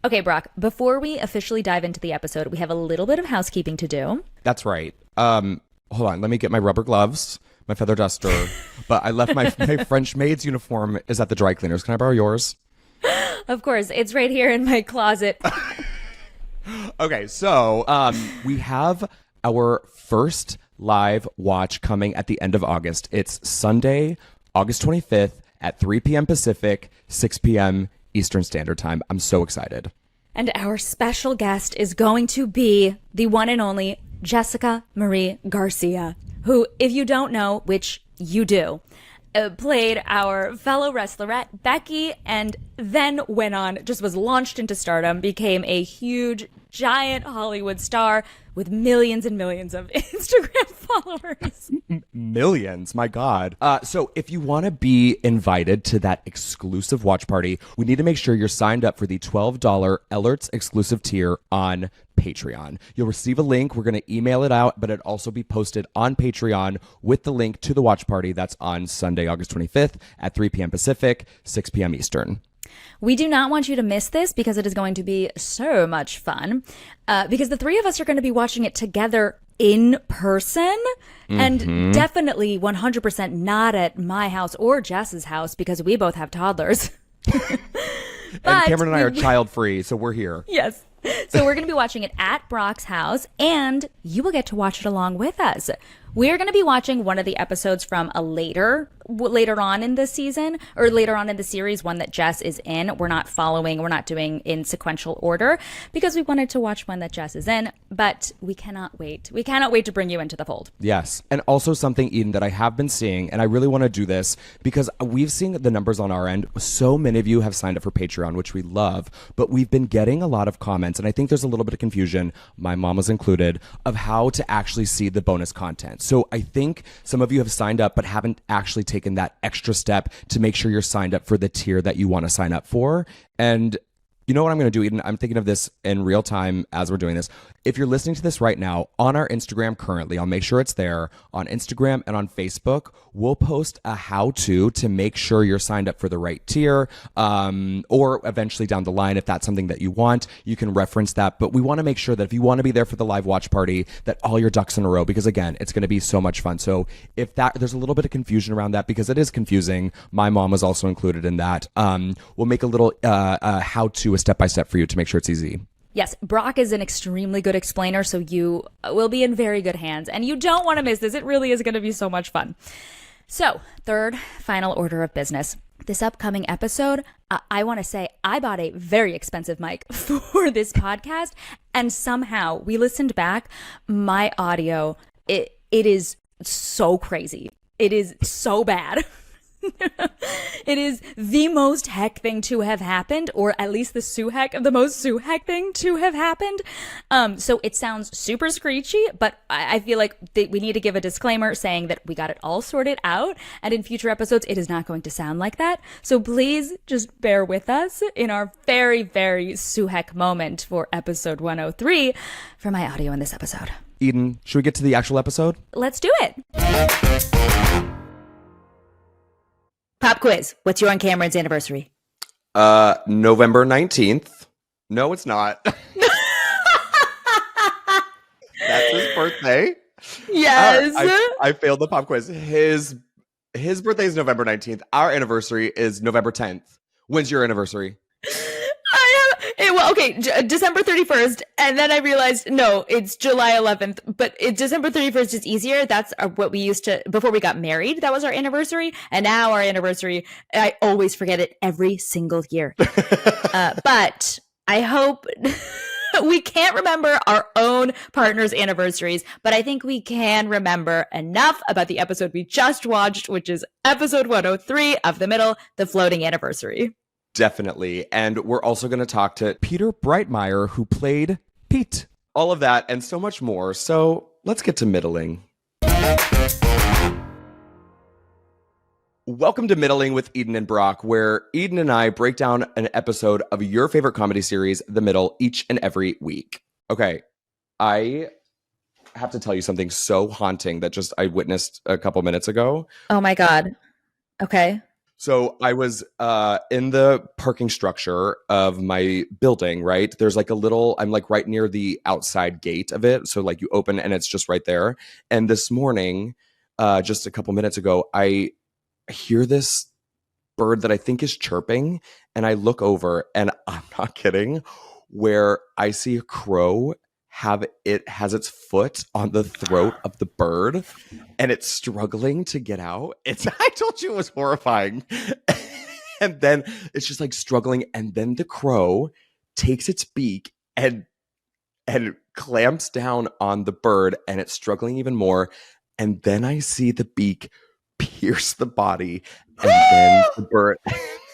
Okay, Brock, before we officially dive into the episode, we have a little bit of housekeeping to do. That's right. Hold on. Let me get my rubber gloves, my feather duster. But I left my French maid's uniform is at the dry cleaners. Can I borrow yours? Of course, it's right here in my closet. Okay, so we have our first live watch coming at the end of August. It's Sunday, August 25th at 3 p.m. Pacific, 6 p.m. Eastern Standard Time. I'm so excited. And our special guest is going to be the one and only Jessica Marie Garcia, who, if you don't know, which you do, played our fellow wrestlerette Becky, and then went on, just was launched into stardom, became a huge, giant Hollywood star with millions and millions of Instagram followers. Millions, my God. So if you want to be invited to that exclusive watch party, we need to make sure you're signed up for the $12 Ehlert's exclusive tier on Patreon. You'll receive a link. We're going to email it out, but it'll also be posted on Patreon with the link to the watch party. That's on Sunday, August 25th at 3 p.m. Pacific, 6 p.m. Eastern. We do not want you to miss this because it is going to be so much fun. Because the three of us are going to be watching it together in person, and definitely 100% not at my house or Jess's house because we both have toddlers. And Cameron and I are child free, so we're here. Yes. So we're going to be watching it at Brock's house, and you will get to watch it along with us. We're going to be watching one of the episodes from a later on in the season, or later on in the series, one that Jess is in. We're not doing in sequential order because we wanted to watch one that Jess is in, but we cannot wait. We cannot wait to bring you into the fold. Yes. And also something, Eden, that I have been seeing, and I really want to do this because we've seen the numbers on our end. So many of you have signed up for Patreon, which we love, but we've been getting a lot of comments, and I think there's a little bit of confusion, my mom was included, of how to actually see the bonus content. So I think some of you have signed up but haven't actually taken that extra step to make sure you're signed up for the tier that you want to sign up for. And you know what I'm going to do, Eden? I'm thinking of this in real time as we're doing this. If you're listening to this right now on our Instagram currently, I'll make sure it's there on Instagram and on Facebook. We'll post a how-to to make sure you're signed up for the right tier, or eventually down the line, if that's something that you want, you can reference that. But we want to make sure that if you want to be there for the live watch party, that all your ducks in a row, because again, it's going to be so much fun. So if there's a little bit of confusion around that, because it is confusing, my mom was also included in that. We'll make a little how-to, a step-by-step for you to make sure it's easy. Yes, Brock is an extremely good explainer, so you will be in very good hands. And you don't want to miss this. It really is going to be so much fun. So, third, final order of business. This upcoming episode, I want to say I bought a very expensive mic for this podcast. And somehow we listened back. My audio, it is so crazy. It is so bad. It is the most heck thing to have happened, or at least the most Sue heck thing to have happened. So it sounds super screechy, but I feel like we need to give a disclaimer saying that we got it all sorted out, and in future episodes, it is not going to sound like that. So please just bear with us in our very, very Sue heck moment for episode 103 for my audio in this episode. Eden, should we get to the actual episode? Let's do it. Pop quiz. What's your and Cameron's anniversary? November 19th. No, it's not. That's his birthday. Yes. I failed the pop quiz. His birthday is November 19th. Our anniversary is November 10th. When's your anniversary? December 31st, and then I realized, no, it's July 11th, but December 31st is easier. That's what we used to, before we got married, that was our anniversary, and now our anniversary, I always forget it every single year. But I hope... We can't remember our own partner's anniversaries, but I think we can remember enough about the episode we just watched, which is episode 103 of The Middle, The Floating Anniversary. Definitely. And we're also going to talk to Peter Breitmayer, who played Pete. All of that and so much more. So let's get to middling. Welcome to Middling with Eden and Brock, where Eden and I break down an episode of your favorite comedy series, The Middle, each and every week. Okay, I have to tell you something so haunting that just I witnessed a couple minutes ago. Oh my God. Okay. So I was in the parking structure of my building, right? There's like a little, I'm like right near the outside gate of it. So like you open and it's just right there. And this morning, just a couple minutes ago, I hear this bird that I think is chirping. And I look over and I'm not kidding, where I see a crow has its foot on the throat of the bird and it's struggling to get out. It's I told you it was horrifying. And then it's just like struggling and then the crow takes its beak and clamps down on the bird and it's struggling even more and then I see the beak pierce the body and then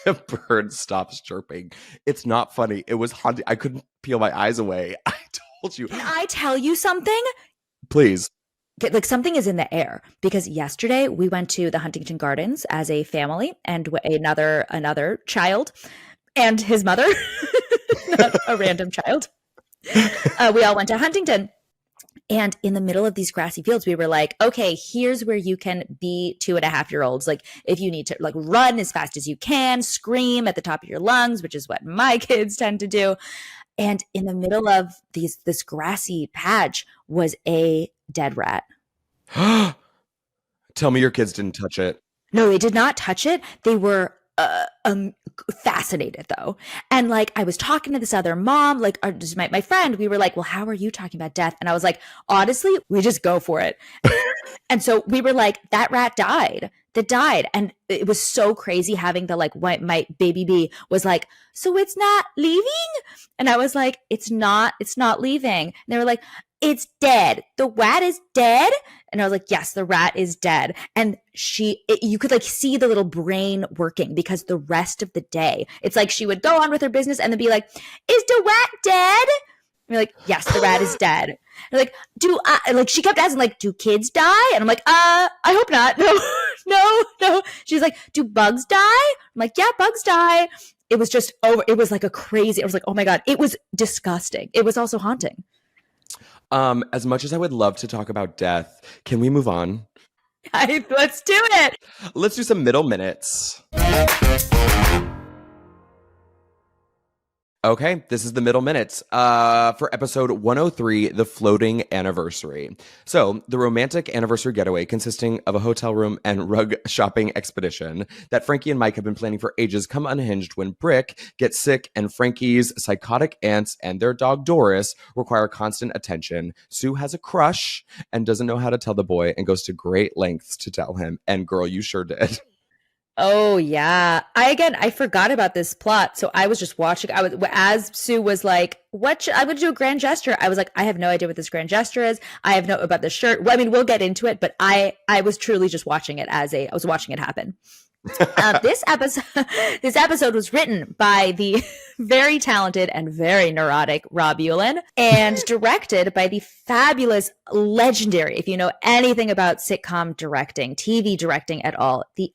the bird stops chirping. It's not funny. It was haunting. I couldn't peel my eyes away. I told you. Can I tell you something? Please. Like something is in the air because yesterday we went to the Huntington Gardens as a family and another child and his mother, not a random child. We all went to Huntington. And in the middle of these grassy fields, we were like, okay, here's where you can be 2.5-year-olds. Like if you need to like run as fast as you can, scream at the top of your lungs, which is what my kids tend to do. And in the middle of this grassy patch was a dead rat. Tell me your kids didn't touch it. No, they did not touch it. They were fascinated though. And like I was talking to this other mom, like just my friend, we were like, well, how are you talking about death? And I was like, honestly, we just go for it. And so we were like, that rat died. That died. And it was so crazy having the like my baby bee was like, so it's not leaving? And I was like, it's not leaving. And they were like, it's dead. The rat is dead. And I was like, yes, the rat is dead. And you could like see the little brain working because the rest of the day, it's like she would go on with her business and then be like, is the rat dead? And we're like, yes, the rat is dead. And like, like she kept asking like, do kids die? And I'm like, I hope not. No. She's like, do bugs die? I'm like, yeah, bugs die. It was just over. It was like I was like, oh my God, it was disgusting. It was also haunting. As much as I would love to talk about death, can we move on? Let's do it. Let's do some middle minutes. Okay, this is the middle minutes for episode 103, The Floating Anniversary. So, the romantic anniversary getaway consisting of a hotel room and rug shopping expedition that Frankie and Mike have been planning for ages come unhinged when Brick gets sick and Frankie's psychotic aunts and their dog Doris require constant attention. Sue has a crush and doesn't know how to tell the boy and goes to great lengths to tell him. And girl, you sure did. Oh yeah. I forgot about this plot. So I was just watching. As Sue was like, I'm going to do a grand gesture. I was like, I have no idea what this grand gesture is. I have no about the shirt. Well, I mean, we'll get into it, but I was truly just watching it I was watching it happen. This episode was written by the very talented and very neurotic Rob Yulin and directed by the fabulous, legendary, if you know anything about sitcom directing, TV directing at all, the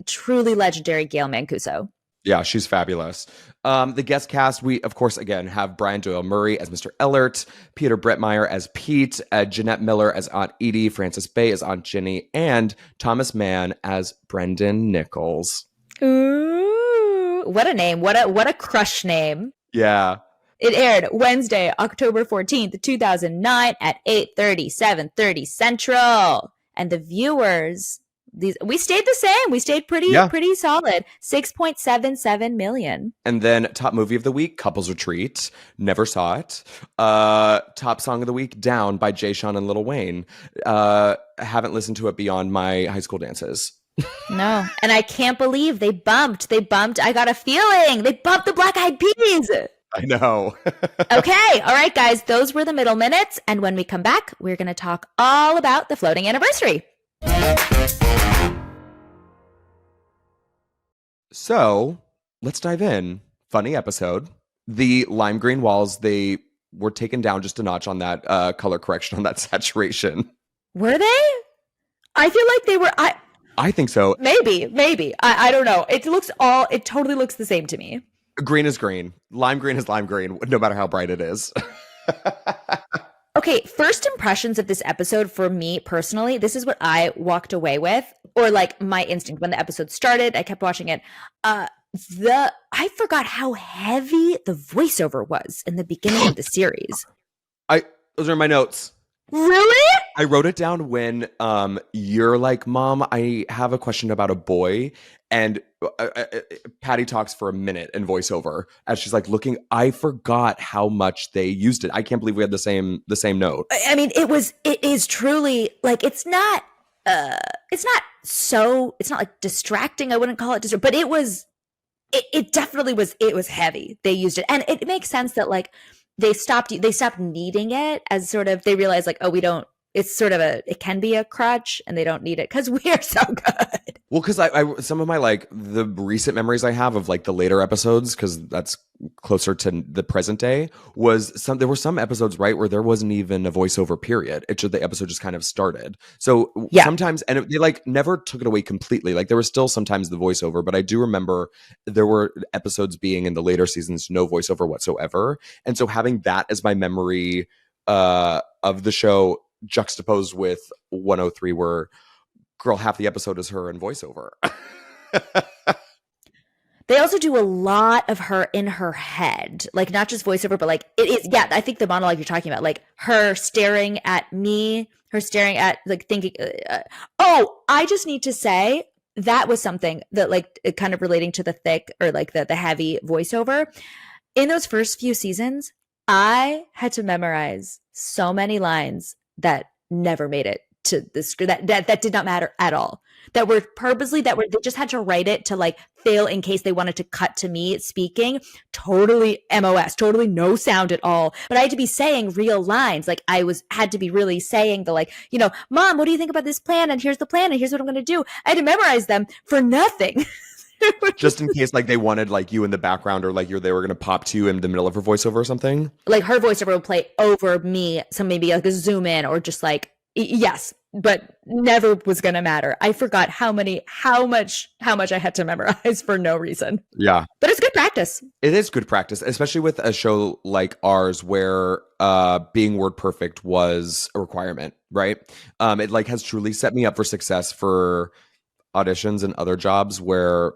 truly legendary Gail Mancuso. Yeah, she's fabulous. The guest cast, we, of course, again, have Brian Doyle Murray as Mr. Ehlert, Peter Breitmayer as Pete, Jeanette Miller as Aunt Edie, Frances Bay as Aunt Ginny, and Thomas Mann as Brendan Nichols. Ooh, what a name. What a crush name. Yeah. It aired Wednesday, October 14th, 2009 at 8:30, 7:30 Central. And the viewers... we stayed the same. We stayed pretty solid. 6.77 million. And then top movie of the week, Couples Retreat. Never saw it. Top song of the week, Down by Jay Sean and Lil Wayne. Haven't listened to it beyond my high school dances. No. And I can't believe they bumped. I got a feeling. They bumped the Black Eyed Peas. I know. Okay. All right, guys. Those were the middle minutes. And when we come back, we're going to talk all about the floating anniversary. So let's dive in. Funny episode. The lime green walls, they were taken down just a notch on that color correction, on that saturation. Were they? I feel like they were. I think so. Maybe. I don't know. It totally looks the same to me. Green is green. Lime green is lime green, no matter how bright it is. Okay, first impressions of this episode for me personally, this is what I walked away with. or like my instinct when the episode started, I kept watching it. I forgot how heavy the voiceover was in the beginning of the series. Those are my notes. Really? I wrote it down when you're like, Mom, I have a question about a boy. And Patty talks for a minute in voiceover as she's like looking. I forgot how much they used it. I can't believe we had the same note. I mean, it is truly like, it's not like distracting. I wouldn't call it but it definitely was, it was heavy. They used it. And it makes sense that like they stopped needing it as sort of, they realized like, oh, it's sort of it can be a crutch and they don't need it because we are so good. Well, because I some of my like the recent memories I have of like the later episodes, because that's closer to the present day, there were some episodes, right, where there wasn't even a voiceover period. The episode just kind of started. So sometimes, and they like never took it away completely. Like there was still sometimes the voiceover, but I do remember there were episodes being in the later seasons no voiceover whatsoever. And so having that as my memory of the show juxtaposed with 103, where girl, half the episode is her in voiceover. They also do a lot of her in her head, like not just voiceover, but like it is. Yeah, I think the monologue you're talking about, like her staring at me, her staring at like thinking. I just need to say that was something that like kind of relating to the thick or like the heavy voiceover in those first few seasons. I had to memorize so many lines that never made it to the screen, that did not matter at all, that were purposely, they just had to write it to like fail in case they wanted to cut to me speaking. Totally MOS, totally no sound at all. But I had to be saying real lines. Like had to be really saying the like, Mom, what do you think about this plan? And here's the plan and here's what I'm going to do. I had to memorize them for nothing. Just in case like they wanted like you in the background, or like they were going to pop to you in the middle of her voiceover or something. Like her voiceover would play over me. So maybe like a zoom in or just like, yes, but never was going to matter. I forgot how much I had to memorize for no reason. Yeah. But it's good practice. It is good practice, especially with a show like ours where being word perfect was a requirement, right? It like has truly set me up for success for auditions and other jobs where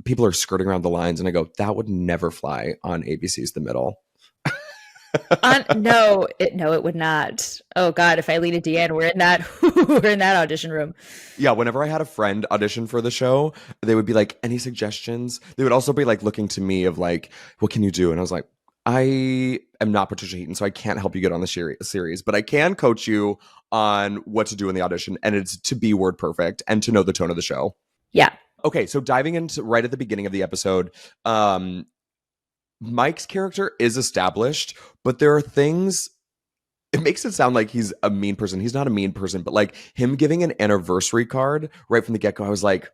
people are skirting around the lines and I go, that would never fly on ABC's The Middle. No, it would not. Oh God, if Eileen and Deanne were in that audition room. Yeah, whenever I had a friend audition for the show, they would be like, any suggestions? They would also be like looking to me of like, what can you do? And I was like, I am not Patricia Heaton, so I can't help you get on the series, but I can coach you on what to do in the audition, and it's to be word perfect and to know the tone of the show. Yeah. Okay, so diving into right at the beginning of the episode, Mike's character is established, but there are things, it makes it sound like he's a mean person. He's not a mean person, but like him giving an anniversary card right from the get-go, I was like,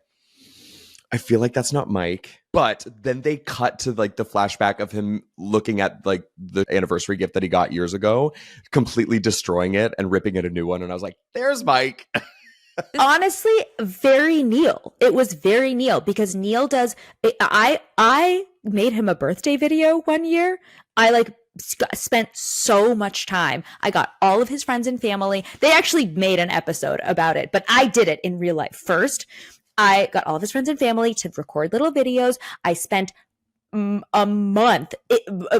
I feel like that's not Mike. But then they cut to like the flashback of him looking at like the anniversary gift that he got years ago, completely destroying it and ripping it a new one. And I was like, there's Mike. Honestly, very Neil. It was very Neil because Neil does. I made him a birthday video one year. I like spent so much time. I got all of his friends and family. They actually made an episode about it, but I did it in real life first. I got all of his friends and family to record little videos. I spent a month,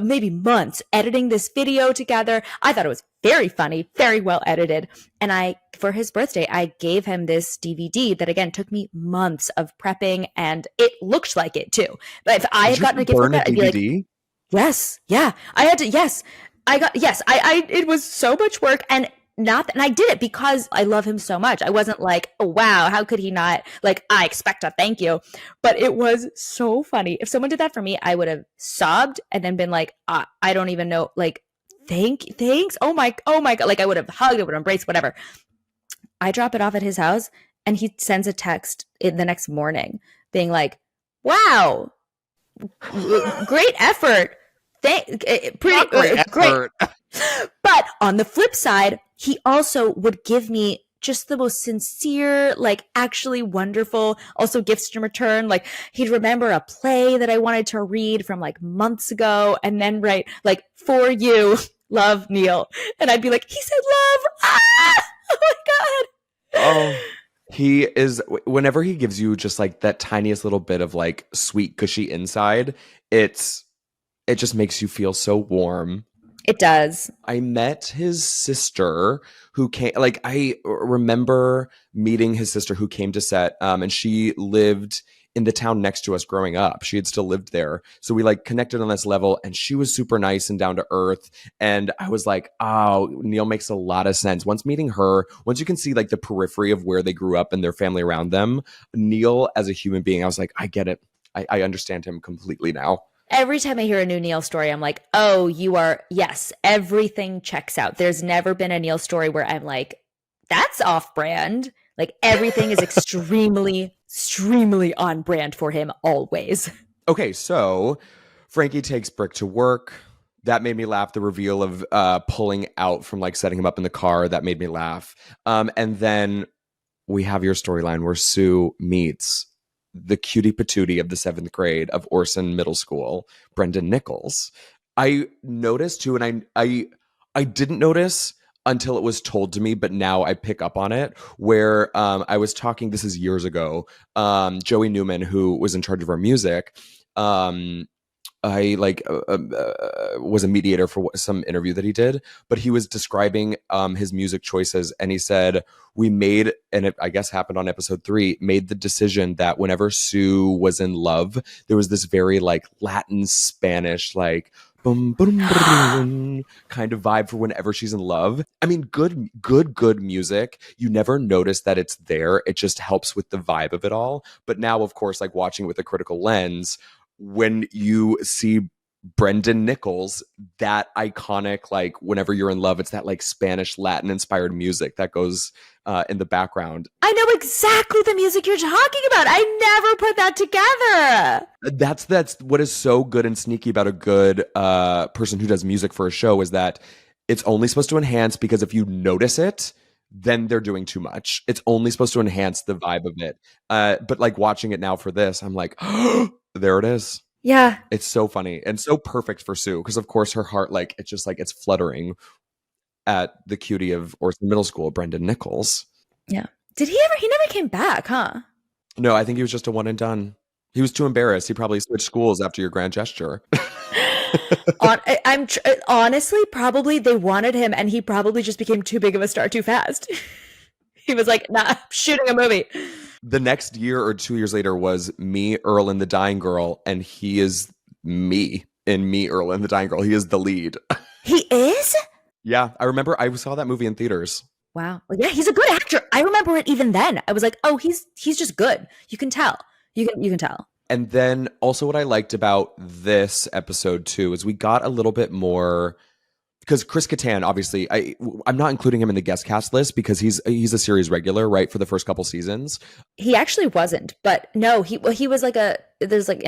maybe months, editing this video together. I thought it was very funny, very well edited. And for his birthday, I gave him this DVD that again took me months of prepping, and it looked like it too. But if I had gotten a gift for that, I'd be like, yes, yeah, I had to, yes, I got, yes, it was so much work, and I did it because I love him so much. I wasn't like, oh, wow, how could he not? Like, I expect a thank you. But it was so funny. If someone did that for me, I would have sobbed and then been like, I don't even know. Like, thanks. Oh my God. Like, I would have hugged, I would have embraced, whatever. I drop it off at his house and he sends a text the next morning being like, wow, great effort. Great effort. But on the flip side, he also would give me just the most sincere, like actually wonderful, also gifts in return. Like he'd remember a play that I wanted to read from like months ago and then write like, for you, love, Neil. And I'd be like, he said love. Ah! Oh my God. Oh. He is, whenever he gives you just like that tiniest little bit of like sweet, gushy inside, it's, it just makes you feel so warm. It does. I met his sister who came, like, I remember meeting his sister who came to set, and she lived in the town next to us growing up. She had still lived there. So we like connected on this level, and she was super nice and down to earth. And I was like, oh, Neil makes a lot of sense. Once meeting her, once you can see like the periphery of where they grew up and their family around them, Neil as a human being, I was like, I get it. I understand him completely now. Every time I hear a new Neil story, I'm like, oh, you are, yes, everything checks out. There's never been a Neil story where I'm like, that's off brand. Like everything is extremely, extremely on brand for him always. Okay, so Frankie takes Brick to work. That made me laugh. The reveal of pulling out from like setting him up in the car, that made me laugh. And then we have your storyline where Sue meets the cutie patootie of the 7th grade of Orson Middle School, Brendan Nichols. I noticed too, and I didn't notice until it was told to me, but now I pick up on it, where I was talking, this is years ago, Joey Newman, who was in charge of our music, I like was a mediator for some interview that he did, but he was describing his music choices, and he said we made, and it I guess happened on episode 3, made the decision that whenever Sue was in love, there was this very like Latin Spanish like boom boom boom kind of vibe for whenever she's in love. I mean, good music. You never notice that it's there. It just helps with the vibe of it all. But now, of course, like watching with a critical lens, when you see Brendan Nichols, that iconic, like whenever you're in love, it's that like Spanish Latin inspired music that goes in the background. I know exactly the music you're talking about. I never put that together. That's what is so good and sneaky about a good person who does music for a show, is that it's only supposed to enhance, because if you notice it, then they're doing too much. It's only supposed to enhance the vibe of it. But like watching it now for this, I'm like, there it is. Yeah. It's so funny and so perfect for Sue, because of course her heart, like it's just like it's fluttering at the cutie of Orson Middle School, Brendan Nichols. Yeah. Did he ever? He never came back, huh? No, I think he was just a one and done. He was too embarrassed. He probably switched schools after your grand gesture. Honestly, probably they wanted him, and he probably just became too big of a star too fast. He was like, nah, I'm shooting a movie. The next year or 2 years later was Me, Earl, and the Dying Girl, and he is me in Me, Earl, and the Dying Girl. He is the lead. He is? Yeah, I remember I saw that movie in theaters. Wow. Well, yeah, he's a good actor. I remember it even then. I was like, oh, he's just good. You can tell. You can tell. And then also what I liked about this episode too is we got a little bit more, because Chris Katan, obviously, I'm not including him in the guest cast list because he's a series regular, right, for the first couple seasons. He actually wasn't, but no, he was like I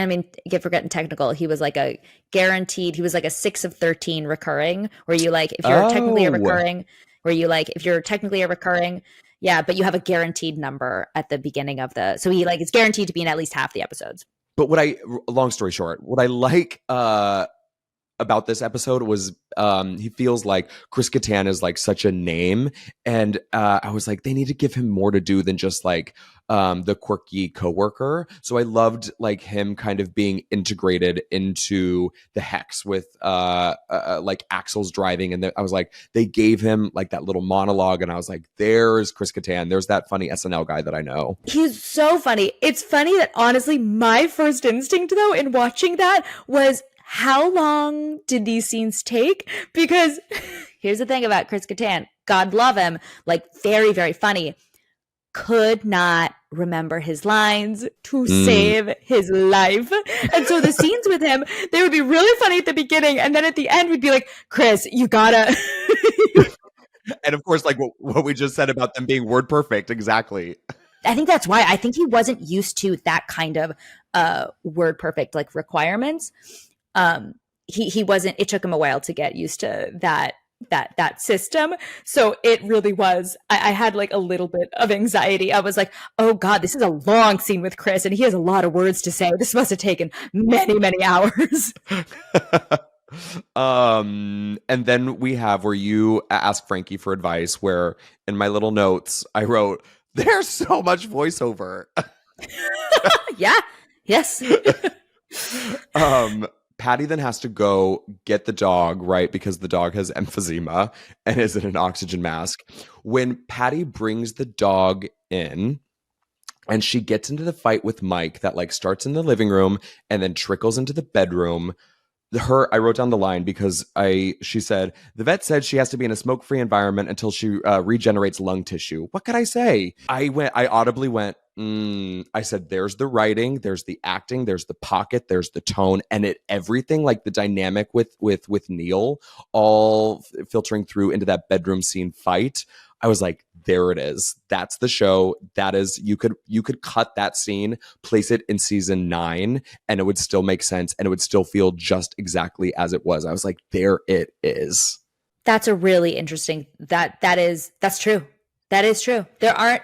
mean, for getting technical, he was like a guaranteed. He was like a 6 of 13 recurring, where you like if you're technically a recurring, yeah, but you have a guaranteed number at the beginning of the. So he like is guaranteed to be in at least half the episodes. But long story short, what I like about this episode was he feels like Chris Katan is like such a name, and I was like, they need to give him more to do than just like the quirky coworker. So I loved like him kind of being integrated into the Hex with like Axel's driving, and I was like, they gave him like that little monologue, and I was like, there's Chris Katan, there's that funny SNL guy that I know. He's so funny. It's funny that honestly my first instinct though in watching that was, how long did these scenes take? Because here's the thing about Chris Katan. God love him. Like very, very funny. Could not remember his lines to save his life. And so the scenes with him, they would be really funny at the beginning. And then at the end, we'd be like, Chris, you gotta. And of course, like what we just said about them being word perfect. Exactly. I think that's why. I think he wasn't used to that kind of word perfect like requirements. He wasn't, it took him a while to get used to that system. So it really was, I had like a little bit of anxiety. I was like, oh God, this is a long scene with Chris and he has a lot of words to say. This must have taken many, many hours. And then we have where you ask Frankie for advice, where in my little notes, I wrote, There's so much voiceover. Yeah. Yes. Patty then has to go get the dog, right? Because the dog has emphysema and is in an oxygen mask. When Patty brings the dog in and she gets into the fight with Mike that like starts in the living room and then trickles into the bedroom. I wrote down the line because she said, the vet said she has to be in a smoke-free environment until she regenerates lung tissue. What could I say? I audibly went, I said, there's the writing, there's the acting, there's the pocket, there's the tone, and everything, like the dynamic with Neil, all filtering through into that bedroom scene fight. I was like, there it is. That's the show. That is, you could cut that scene, place it in season 9, and it would still make sense, and it would still feel just exactly as it was. I was like, there it is. That's a really interesting. That's true. That is true. I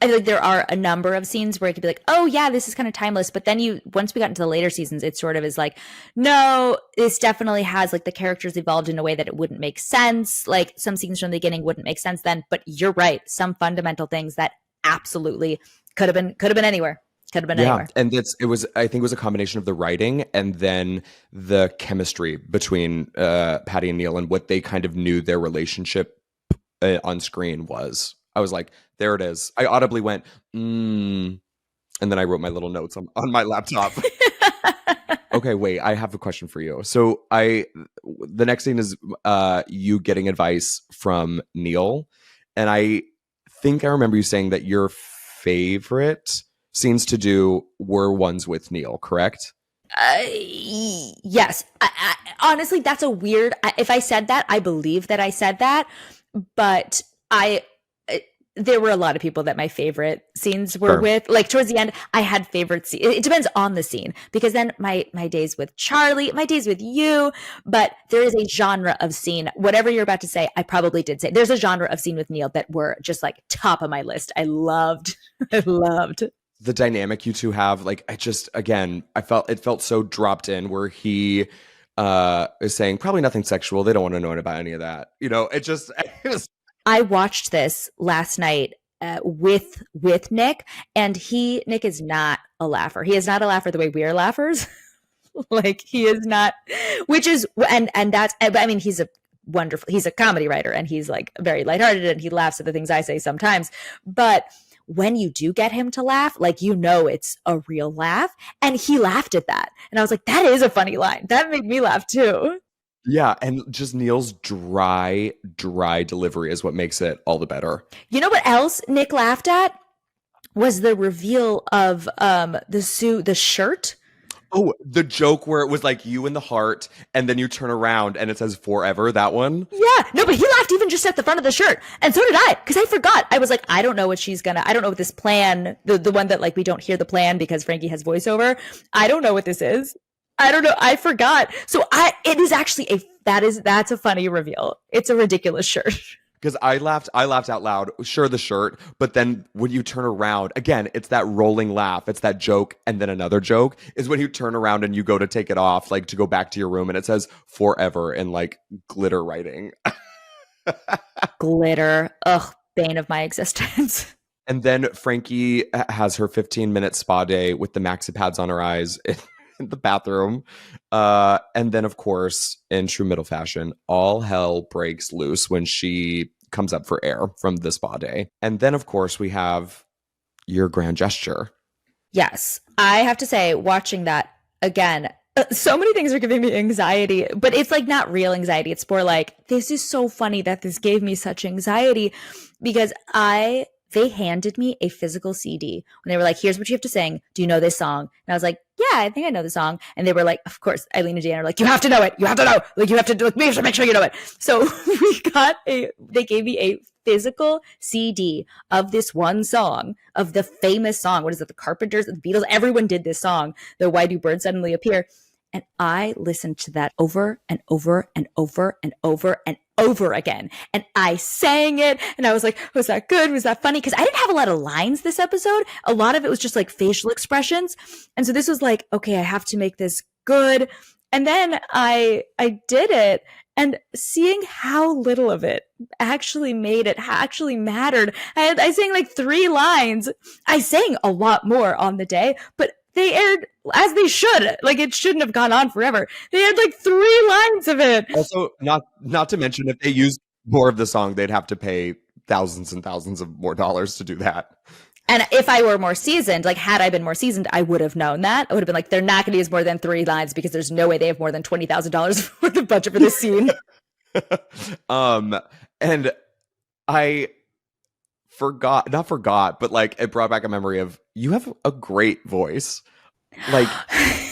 feel like there are a number of scenes where it could be like, oh yeah, this is kind of timeless. But then once we got into the later seasons, it sort of is like, no, this definitely has like the characters evolved in a way that it wouldn't make sense. Like some scenes from the beginning wouldn't make sense then. But you're right. Some fundamental things that absolutely could have been anywhere. Could have been anywhere. And I think it was a combination of the writing and then the chemistry between Patty and Neil and what they kind of knew their relationship on screen was. I was like, there it is. I audibly went, and then I wrote my little notes on my laptop. Okay, wait, I have a question for you. So the next scene is you getting advice from Neil. And I think I remember you saying that your favorite scenes to do were ones with Neil, correct? Yes. I, honestly, that's a weird, if I said that, I believe that I said that, but there were a lot of people that my favorite scenes were with. Like towards the end, I had favorite scenes. It depends on the scene because then my days with Charlie, my days with you, but there is a genre of scene. Whatever you're about to say, I probably did say. There's a genre of scene with Neil that were just like top of my list. I loved. The dynamic you two have, like I felt so dropped in where he is saying probably nothing sexual. They don't want to know about any of that. You know, it was. I watched this last night with Nick, and Nick is not a laugher. He is not a laugher the way we are laughers. Like he is not, which is, and that's, I mean, he's a comedy writer and he's like very lighthearted and he laughs at the things I say sometimes. But when you do get him to laugh, like, you know, it's a real laugh. And he laughed at that. And I was like, that is a funny line. That made me laugh too. Yeah, and just Neil's dry delivery is what makes it all the better. You know what else Nick laughed at? Was the reveal of the shirt. Oh, the joke where it was like you in the heart, and then you turn around and it says forever, that one? Yeah, no, but he laughed even just at the front of the shirt. And so did I, because I forgot. I was like, I don't know what I don't know what this plan, the one that like we don't hear the plan because Frankie has voiceover. I don't know what this is. I don't know. I forgot. So it is actually that's a funny reveal. It's a ridiculous shirt. Because I laughed out loud. Sure, the shirt, but then when you turn around, again, it's that rolling laugh. It's that joke and then another joke is when you turn around and you go to take it off, like to go back to your room, and it says forever in like glitter writing. Glitter. Ugh, bane of my existence. And then Frankie has her 15-minute spa day with the maxi pads on her eyes in the bathroom. And then, of course, in true middle fashion, all hell breaks loose when she comes up for air from the spa day. And then, of course, we have your grand gesture. Yes. I have to say, watching that again, so many things are giving me anxiety, but it's like not real anxiety. It's more like, this is so funny that this gave me such anxiety because they handed me a physical CD when they were like, here's what you have to sing. Do you know this song? And I was like, yeah, I think I know the song. And they were like, of course, Eileen and Deanna are like, you have to know it. You have to know. Like, you have to make sure you know it. So they gave me a physical CD of this one song, of the famous song. What is it? The Carpenters, the Beatles, everyone did this song, the Why Do Birds Suddenly Appear? And I listened to that over and over and over and over and over again. And I sang it. And I was like, was that good? Was that funny? Because I didn't have a lot of lines this episode. A lot of it was just like facial expressions. And so this was like, okay, I have to make this good. And then I did it, and seeing how little of it actually made it, actually mattered. I sang like 3 lines. I sang a lot more on the day, but they aired as they should. Like, it shouldn't have gone on forever. They had like 3 lines of it. Also, not to mention, if they used more of the song, they'd have to pay thousands and thousands of more dollars to do that. And if I were more seasoned, like had I been more seasoned, I would have known that. I would have been like, they're not going to use more than 3 lines because there's no way they have more than $20,000 worth of budget for this scene. And I not forgot, but like it brought back a memory of, you have a great voice. Like,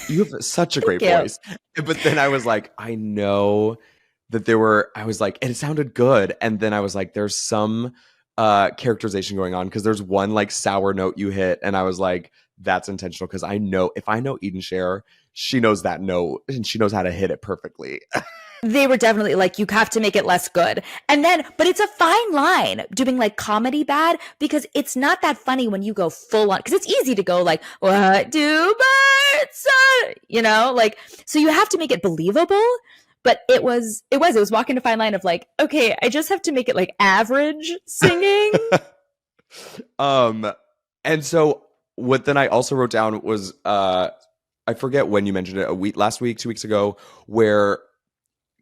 you have such a great voice. But then I was like, I know that I was like, and it sounded good. And then I was like, there's some characterization going on, because there's one like sour note you hit, and I was like, that's intentional, because I know if I know Eden Sher, she knows that note and she knows how to hit it perfectly. They were definitely like, you have to make it less good. And then, but it's a fine line doing like comedy bad, because it's not that funny when you go full on, because it's easy to go like, what do birds say? You know, like, so you have to make it believable. But it was walking a fine line of like, okay, I just have to make it like average singing. And so what then I also wrote down was, I forget when you mentioned it, last week, 2 weeks ago, where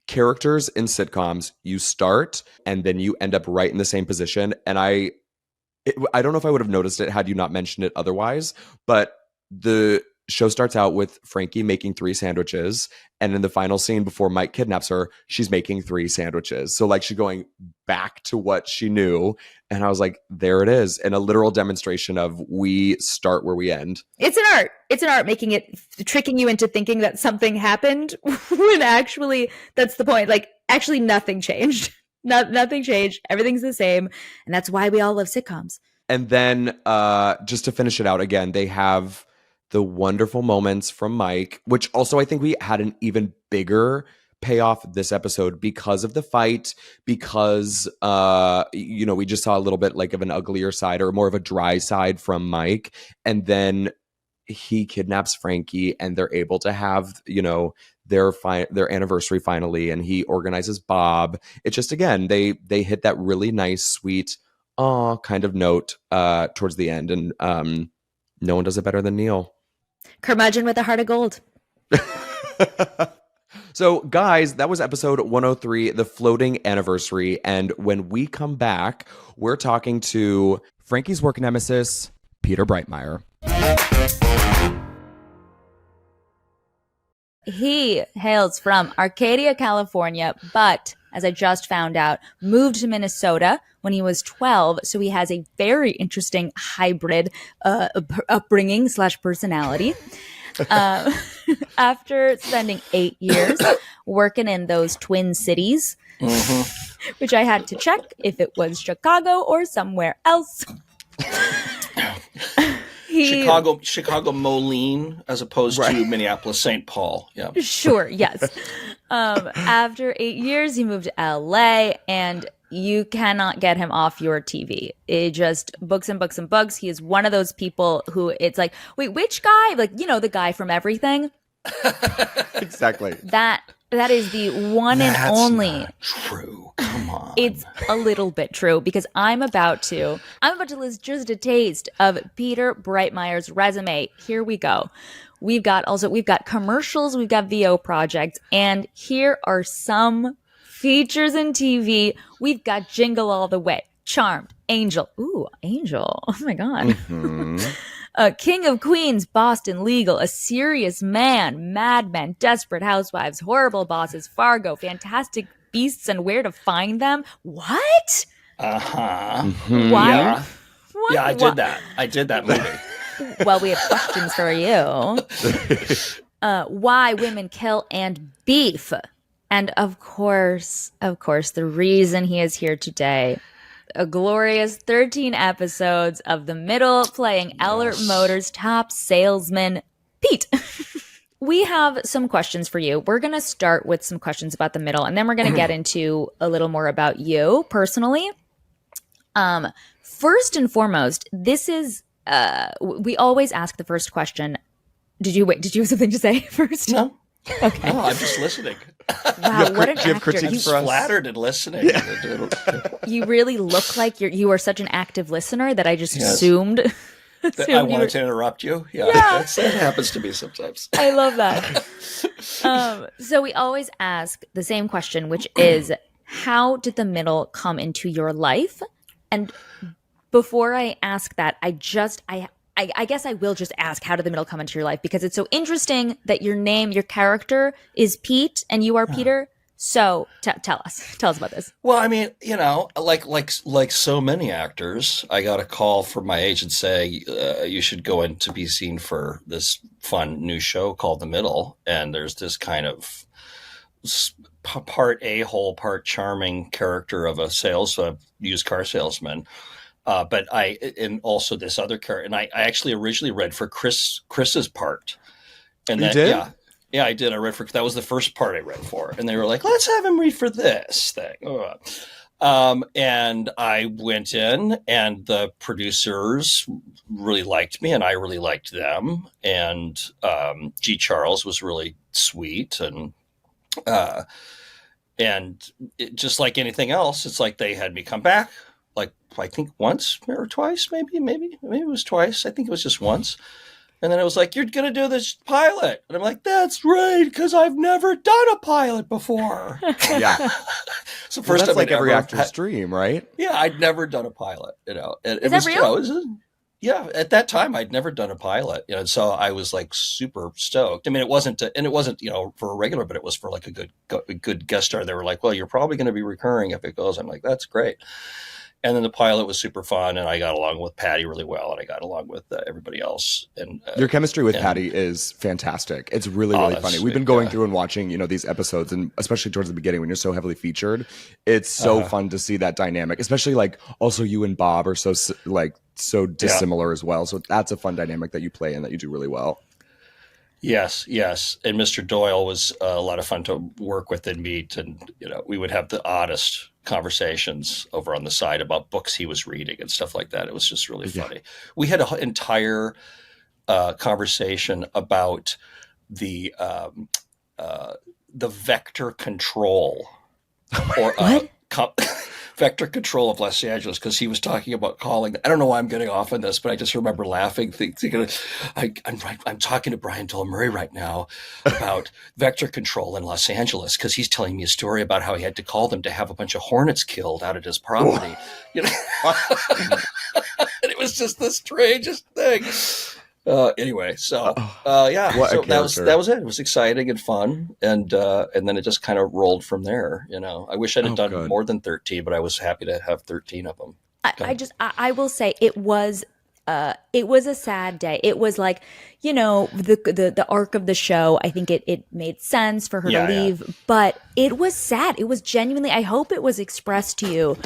characters in sitcoms, you start and then you end up right in the same position. And I don't know if I would have noticed it had you not mentioned it otherwise, but the show starts out with Frankie making 3 sandwiches, and in the final scene before Mike kidnaps her, she's making 3 sandwiches. So like, she's going back to what she knew, and I was like, there it is, and a literal demonstration of we start where we end. It's an art making it, tricking you into thinking that something happened when actually that's the point. Like, actually nothing changed. Nothing changed. Everything's the same, and that's why we all love sitcoms. And then just to finish it out again, they have the wonderful moments from Mike, which also I think we had an even bigger payoff this episode because of the fight, because we just saw a little bit like of an uglier side, or more of a dry side from Mike, and then he kidnaps Frankie and they're able to have their anniversary finally, and he organizes Bob. It's just, again, they hit that really nice, sweet kind of note towards the end, and no one does it better than Neil. Curmudgeon with a heart of gold. So, guys, that was episode 103, the floating anniversary. And when we come back, we're talking to Frankie's work nemesis, Peter Breitmayer. He hails from Arcadia, California, but as I just found out, moved to Minnesota when he was 12. So he has a very interesting hybrid upbringing / personality. After spending 8 years working in those Twin Cities, which I had to check if it was Chicago or somewhere else. Chicago Moline as opposed to Minneapolis St. Paul. Yeah. Sure, yes. After 8 years, he moved to LA, and you cannot get him off your TV. It just books and books and books. He is one of those people who it's like, wait, which guy? Like, the guy from Everything. Exactly. That is the one and only. Not true. Come on. It's a little bit true, because I'm about to list just a taste of Peter Breitmayer's resume. Here we go. We've got commercials, we've got VO projects, and here are some features in TV. We've got Jingle All the Way, Charmed, Angel. Ooh, Angel. Oh my God. Mm-hmm. King of Queens, Boston Legal, A Serious Man, Mad Men, Desperate Housewives, Horrible Bosses, Fargo, Fantastic Beasts and Where to Find Them. What? Uh-huh. Mm-hmm. Why? Yeah. What? Yeah, I did that movie. Well, we have questions for you. Why Women Kill and Beef. And of course, the reason he is here today, a glorious 13 episodes of The Middle, playing Ehlert Motors' top salesman, Pete. We have some questions for you. We're going to start with some questions about The Middle, and then we're going to get into a little more about you personally. First and foremost, this is, we always ask the first question. Did you have something to say first? No. Okay. No, I'm just listening. Wow, what an do you have actor. critiques I'm for us? flattered and listening. You really look like you are such an active listener that I just Yes. assumed. I assumed you wanted were- to interrupt you. Yeah, Yeah. that happens to me sometimes. I love that. So we always ask the same question, which is, how did the middle come into your life? And before I ask that, I guess I will just ask, how did the middle come into your life? Because it's so interesting that your character is Pete and you are Peter. So tell us about this. Well, I mean, like so many actors, I got a call from my agent saying you should go in to be seen for this fun new show called The Middle, and there's this kind of part a-hole, part charming character of a used car salesman. And also this other character, and I actually originally read for Chris's part, and You then did? yeah, I did. I read that was the first part I read for, and they were like, "Let's have him read for this thing." And I went in, and the producers really liked me, and I really liked them, and G. Charles was really sweet, and just like anything else, it's like they had me come back. Like, I think once or twice, maybe it was twice. I think it was just once. And then it was like, you're going to do this pilot. And I'm like, that's right, because I've never done a pilot before. Yeah. So Well, first that's time like I'd every ever actor's dream, right? Yeah, I'd never done a pilot, And Is that real? Yeah, at that time I'd never done a pilot, and so I was like super stoked. I mean, it wasn't for a regular, but it was for like a good guest star. They were like, well, you're probably going to be recurring if it goes. I'm like, that's great. And then the pilot was super fun, and I got along with Patty really well, and I got along with everybody else. And your chemistry with Patty is fantastic. It's really, really funny. We've been going through and watching, these episodes, and especially towards the beginning when you're so heavily featured, it's so fun to see that dynamic. Especially like also you and Bob are so dissimilar as well. So that's a fun dynamic that you play and that you do really well. Yes. And Mr. Doyle was a lot of fun to work with and meet, and we would have the oddest conversations over on the side about books he was reading and stuff like that. It was just really funny. We had an entire conversation about the vector control or vector control of Los Angeles, because he was talking about calling. I don't know why I'm getting off on this, but I just remember laughing, thinking, I'm talking to Brian Doyle Murray right now about vector control in Los Angeles, because he's telling me a story about how he had to call them to have a bunch of hornets killed out at his property. And it was just the strangest thing. Anyway, so that was it. It was exciting and fun, and then it just kind of rolled from there. I wish I'd have done more than 13, but I was happy to have 13 of them. I will say it was a sad day. It was like, the arc of the show. I think it made sense for her to leave, but it was sad. It was genuinely, I hope it was expressed to you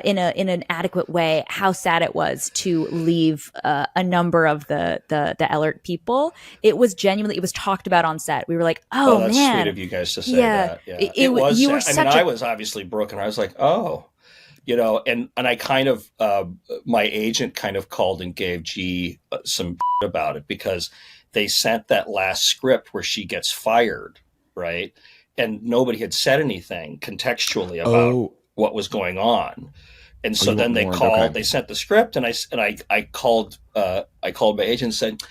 in an adequate way how sad it was to leave a number of the Ehlert people. It was genuinely, it was talked about on set. We were like, oh that's man, sweet of you guys to say that. Yeah. It was sad. I was obviously broken. I was like, oh. And I kind of, my agent kind of called and gave G some about it, because they sent that last script where she gets fired, right? And nobody had said anything contextually about what was going on. And so then they sent the script, and I called my agent and said,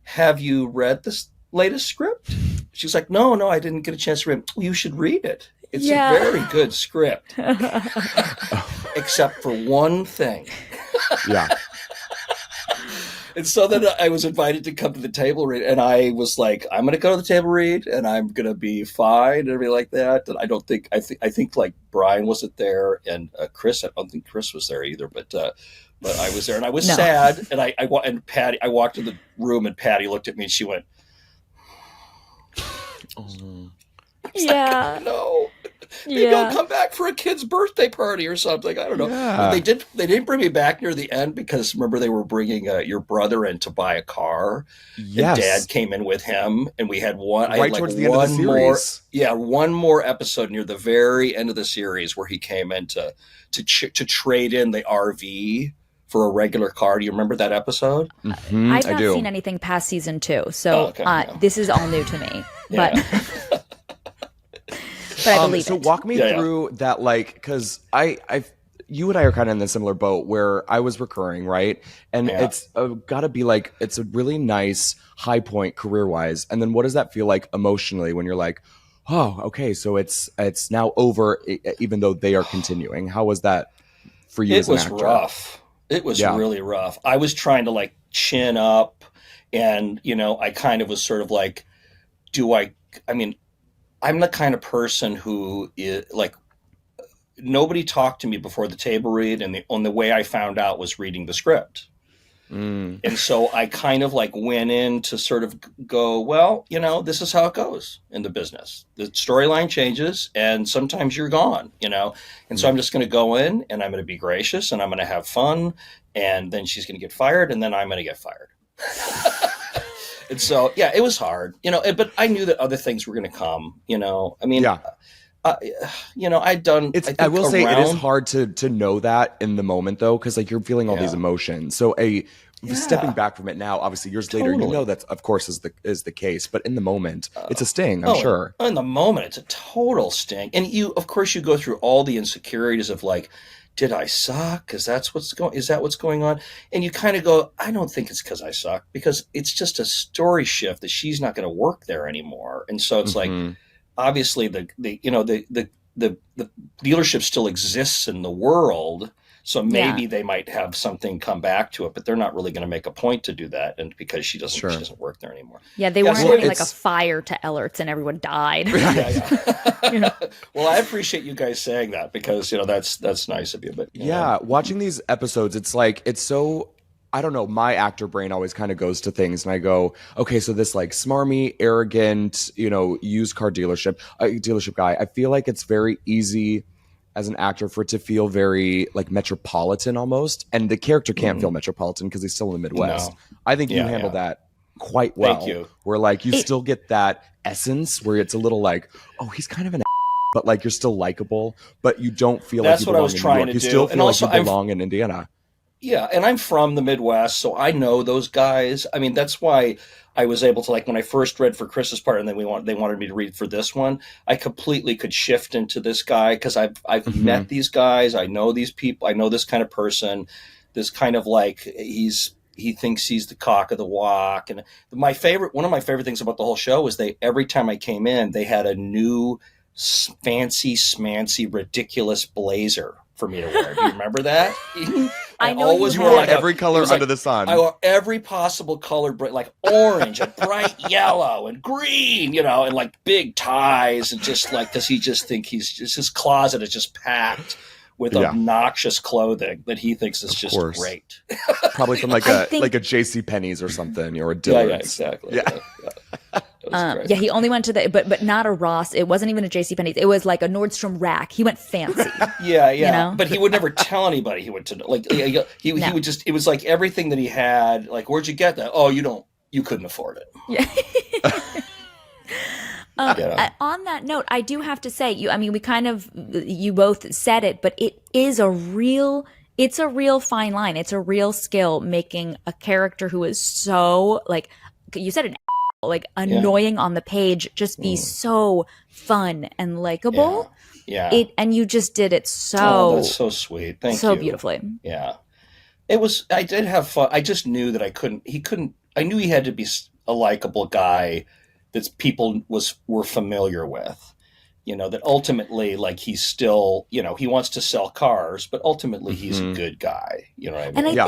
have you read this latest script? She's like, no, I didn't get a chance to read it. Well, you should read it. It's a very good script, except for one thing. Yeah. And so then I was invited to come to the table read, and I was like, I'm going to go to the table read, and I'm going to be fine and everything like that. And I think like Brian wasn't there, and Chris, I don't think Chris was there either, but I was there, and I was sad. And I walked in the room, and Patty looked at me, and she went, yeah. Like, no. Maybe I'll come back for a kid's birthday party or something. I don't know. Yeah. They didn't bring me back near the end, because remember they were bringing your brother in to buy a car. Yes. And Dad came in with him, and we had one. Right towards the end of the series. One more episode near the very end of the series where he came in to trade in the RV for a regular car. Do you remember that episode? I've not seen anything past season 2, so this is all new to me. but but I believe so it. walk me through that, like, because you and I are kind of in the similar boat where I was recurring, right? And it's got to be like, it's a really nice high point career-wise. And then what does that feel like emotionally when you're like, oh, okay, so it's now over, even though they are continuing? How was that for you as an actor? It was rough. It was really rough. I was trying to like chin up, and I kind of was sort of like, I mean, I'm the kind of person who is like, nobody talked to me before the table read, and the only way I found out was reading the script. And so I kind of like went in to sort of go, well, this is how it goes in the business. The storyline changes, and sometimes you're gone, and so I'm just going to go in, and I'm going to be gracious, and I'm going to have fun, and then she's going to get fired, and then I'm going to get fired. And so, it was hard, but I knew that other things were going to come, I mean, I'd done. I will say it is hard to know that in the moment, though, because like you're feeling all these emotions. So stepping back from it now, obviously years later, that of course is the case. But in the moment, it's a sting. I'm sure. In the moment, it's a total sting, and of course you go through all the insecurities of like, did I suck? Is that what's going on? And you kind of go, I don't think it's because I suck, because it's just a story shift that she's not going to work there anymore, and so it's like. Obviously, the dealership still exists in the world, so maybe they might have something come back to it, but they're not really going to make a point to do that, and because she doesn't work there anymore. Yeah, they weren't having like a fire to Ehlert's and everyone died. Well, I appreciate you guys saying that, because that's nice of you. But watching these episodes, it's like it's so. I don't know, my actor brain always kind of goes to things and I go, okay, so this like smarmy, arrogant, used car dealership guy, I feel like it's very easy as an actor for it to feel very like metropolitan almost. And the character can't feel metropolitan because he's still in the Midwest. No. I think you handle that quite well. Thank you. Where like you still get that essence where it's a little like, oh, he's kind of an but like you're still likable, but you don't feel like you belong in New York. You still feel like you belong in Indiana. Yeah, and I'm from the Midwest, so I know those guys. I mean, that's why I was able to, like, when I first read for Chris's part, and then they wanted me to read for this one, I completely could shift into this guy, because I've met these guys, I know these people, I know this kind of person, this kind of like he thinks he's the cock of the walk. And one of my favorite things about the whole show was every time I came in, they had a new fancy, smancy, ridiculous blazer for me to wear. Do you remember that? I know always wore like every color under the sun. I wore every possible color, like orange and bright yellow and green, and like big ties, and just like, does he just think his closet is just packed with obnoxious clothing that he thinks is just great. Probably from like a J.C. Penney's or something, or a Dillard's. Yeah, exactly. Yeah. He only went to but not a Ross. It wasn't even a JCPenney's. It was like a Nordstrom Rack. He went fancy. Yeah. But he would never tell anybody he went to, like, he would just, it was like everything that he had, like, where'd you get that? Oh, you couldn't afford it. Yeah. On that note, I do have to say, you both said it, but it's a real fine line. It's a real skill making a character who is so, like, you said, like annoying on the page, just be so fun and likable. And you just did it that's so sweet. Thank you. So beautifully. Yeah. I did have fun. I just knew that I knew he had to be a likable guy that people were familiar with, that ultimately, like, he's still, he wants to sell cars, but ultimately he's a good guy. You know what I mean? And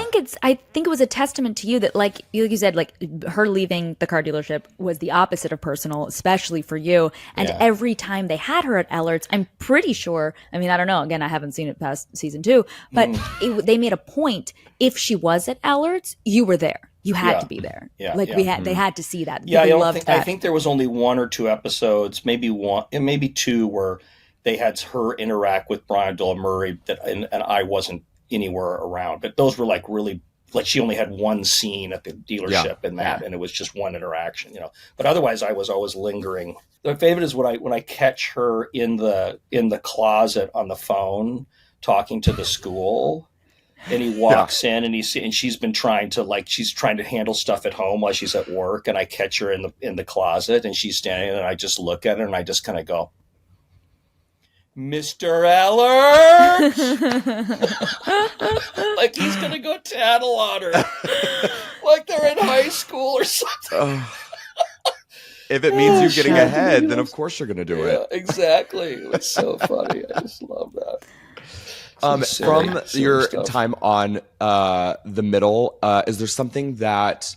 I think it was a testament to you that, like you said, like, her leaving the car dealership was the opposite of personal, especially for you. And every time they had her at Ehlert's, I'm pretty sure, I don't know, again, I haven't seen it past season 2, but they made a point, if she was at Ehlert's, you were there. You had to be there. They had to see that. Yeah, I think there was only 1 or 2 episodes, maybe 1, and maybe 2, where they had her interact with Brian Doyle Murray, and I wasn't anywhere around. But those were like really, like, she only had 1 scene at the dealership and it was just 1 interaction, But otherwise, I was always lingering. My favorite is when I catch her in the closet on the phone talking to the school. and he walks in and she's been trying to handle stuff at home while she's at work, and I catch her in the closet, and she's standing there, and I just look at her and I just kind of go, Mr. Ehlert. Like he's gonna go tattle on her, like they're in high school or something. If it means you getting ahead, then of course you're gonna do it. Exactly. It's so funny. I just love that. From your time on The Middle, is there something that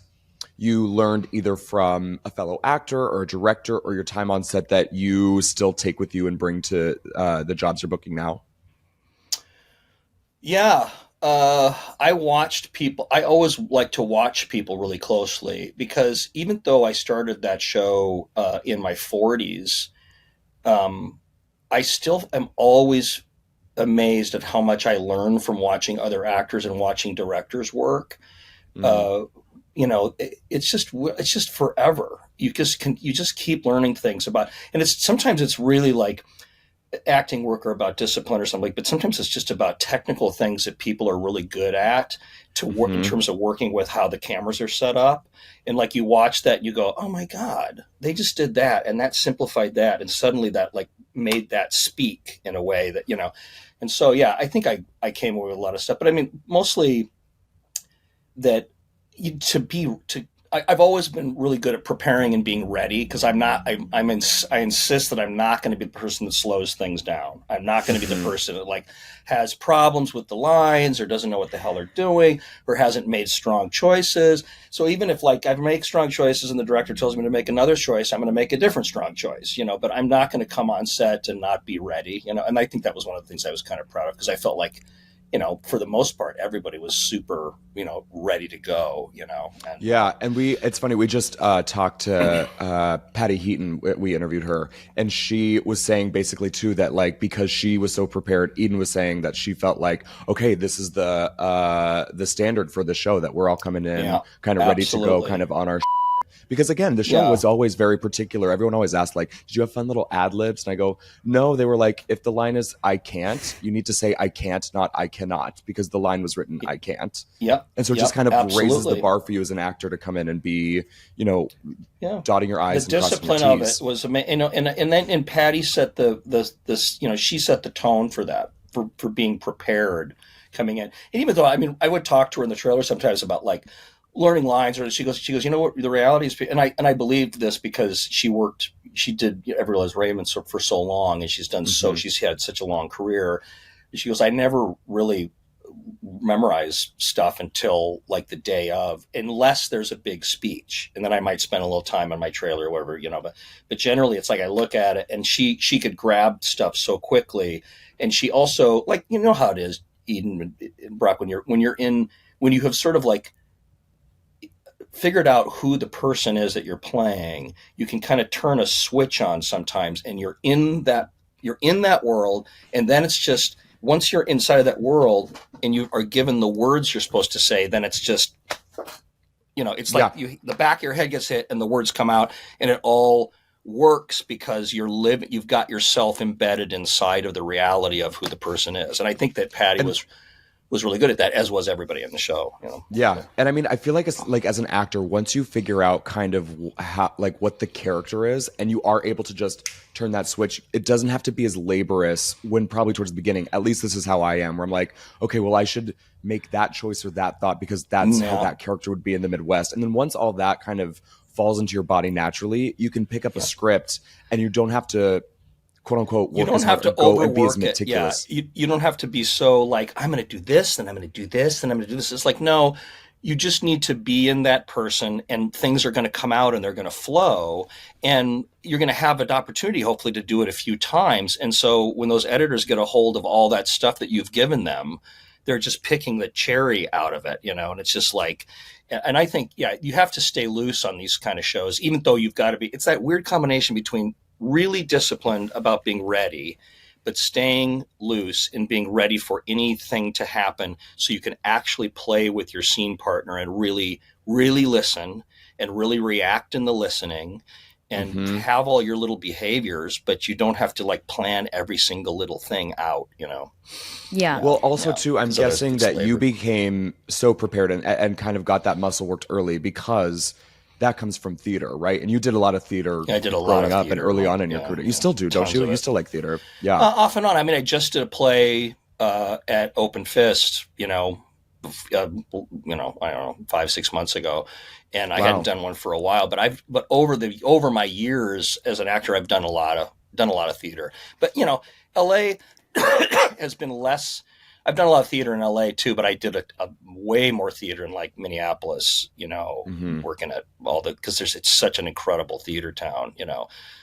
you learned either from a fellow actor or a director or your time on set that you still take with you and bring to the jobs you're booking now? Yeah. I watched people. I always like to watch people really closely, because even though I started that show in my 40s, I still am always amazed at how much I learn from watching other actors and watching directors work. It's just forever. You just keep learning things about, and sometimes it's really like acting work or about discipline or something, but sometimes it's just about technical things that people are really good at to work in terms of working with how the cameras are set up. And like you watch that and you go, oh my God, they just did that. And that simplified that. And suddenly that like made that speak in a way that, and so, yeah, I think I came away with a lot of stuff, but I mean, mostly that I've always been really good at preparing and being ready, because I insist that I'm not going to be the person that slows things down. I'm not going to be the person that like has problems with the lines or doesn't know what the hell they're doing or hasn't made strong choices. So even if like I make strong choices and the director tells me to make another choice, I'm going to make a different strong choice, but I'm not going to come on set and not be ready, and I think that was one of the things I was kind of proud of, because I felt like, for the most part, everybody was super, ready to go, And, yeah. And it's funny, we just talked to Patty Heaton. We interviewed her, and she was saying basically too that like, because she was so prepared, Eden was saying that she felt like, okay, this is the standard for the show, that we're all coming in kind of ready to go, kind of on our because again, the show was always very particular. Everyone always asked like, did you have fun little ad libs? And I go, no. They were like, if the line is I can't, you need to say I can't, not I cannot, because the line was written I can't. Yep. And so it just kind of raises the bar for you as an actor to come in and be, dotting your I's. The and discipline your of it was amazing. And Patty set she set the tone for that, for being prepared coming in. And even though, I would talk to her in the trailer sometimes about like learning lines, or she goes, you know what, the reality is, and I believed this because she did Every Liz Raymond for so long, and she's done she's had such a long career. She goes, I never really memorize stuff until like the day of, unless there's a big speech, and then I might spend a little time on my trailer or whatever, but generally it's like I look at it, and she could grab stuff so quickly. And she also, like, how it is, Eden and Brock, when you have sort of like figured out who the person is that you're playing, you can kind of turn a switch on sometimes, and you're in that world. And then it's just, once you're inside of that world and you are given the words you're supposed to say, then it's just, it's like the back of your head gets hit and the words come out, and it all works because you've got yourself embedded inside of the reality of who the person is. And I think that Patty was really good at that, as was everybody in the show. Yeah. And I feel like it's like, as an actor, once you figure out kind of how, like, what the character is, and you are able to just turn that switch, it doesn't have to be as laborious when probably towards the beginning. At least this is how I am, where I'm like, okay, well, I should make that choice or that thought because that's how that character would be in the Midwest. And then once all that kind of falls into your body naturally, you can pick up a script, and you don't have to, quote unquote, work, you don't have to go and be as meticulous. You don't have to be so like, I'm going to do this, and I'm going to do this, and I'm going to do this. It's like, no, you just need to be in that person, and things are going to come out and they're going to flow, and you're going to have an opportunity, hopefully, to do it a few times. And so when those editors get a hold of all that stuff that you've given them, they're just picking the cherry out of it, and it's just like, and I think, you have to stay loose on these kind of shows, even though you've got to be, it's that weird combination between really disciplined about being ready, but staying loose and being ready for anything to happen, so you can actually play with your scene partner and really, really listen and really react in the listening. and have all your little behaviors, but you don't have to like plan every single little thing out, Yeah. Well, also too, I'm guessing that you became so prepared and kind of got that muscle worked early because that comes from theater, right? And you did a lot of theater I did a lot growing of up theater, and early on in your career. You still do, don't you? You still like theater. Yeah. Off and on. I mean, I just did a play at Open Fist, I don't know, 5-6 months ago, and I hadn't done one for a while. But over my years as an actor, I've done a lot of theater. But L.A. has been less. I've done a lot of theater in L.A. too, but I did a way more theater in like Minneapolis. Working at because it's such an incredible theater town.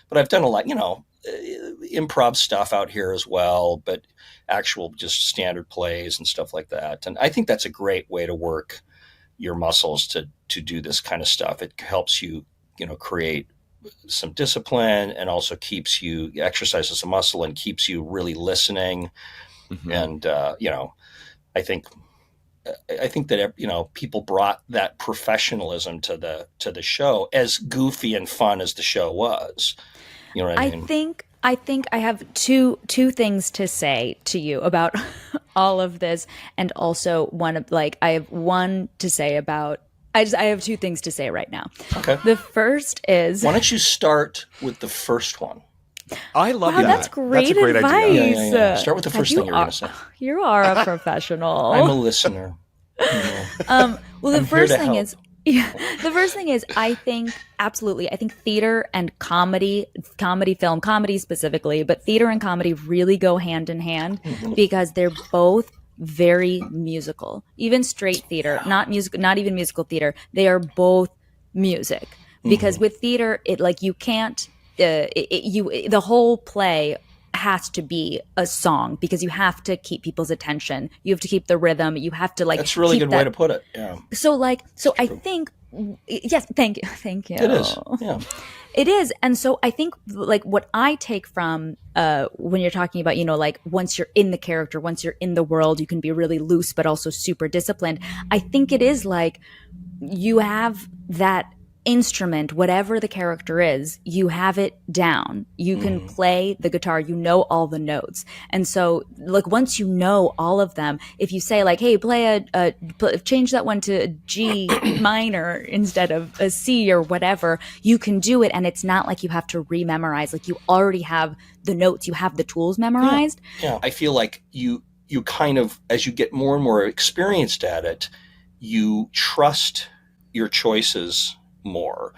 But I've done a lot. Improv stuff out here as well, but actual just standard plays and stuff like that. And I think that's a great way to work your muscles to do this kind of stuff. It helps you, create some discipline and also exercises the muscle and keeps you really listening. And, I think that, people brought that professionalism to the show, as goofy and fun as the show was. You know what I mean? I think I have two things to say to you about all of this, and also I have one to say about. I have two things to say right now. Okay. The first is, why don't you start with the first one? I love that. That's great That's a great advice. idea. Yeah. Start with the first thing you're going to say. You are a professional. I'm a listener. Well, the first thing is. Yeah. The first thing is, I think theater and comedy film, comedy specifically, but theater and comedy really go hand in hand because they're both very musical. Even straight theater, not even musical theater, they are both music. Because with theater, you can't, the whole play has to be a song because you have to keep people's attention. You have to keep the rhythm. You have to That's a really good way to put it. Yeah. So I think, yes, thank you. It is. Yeah. It is. And so I think what I take from when you're talking about, once you're in the character, once you're in the world, you can be really loose, but also super disciplined. I think it is you have that instrument, whatever the character is, you have it down. You can play the guitar, all the notes. And so once you know all of them, if you say hey, change that one to a G minor instead of a C or whatever, you can do it. And it's not like you have to rememorize. You already have the notes, you have the tools memorized. Yeah. I feel like you kind of, as you get more and more experienced at it, you trust your choices more.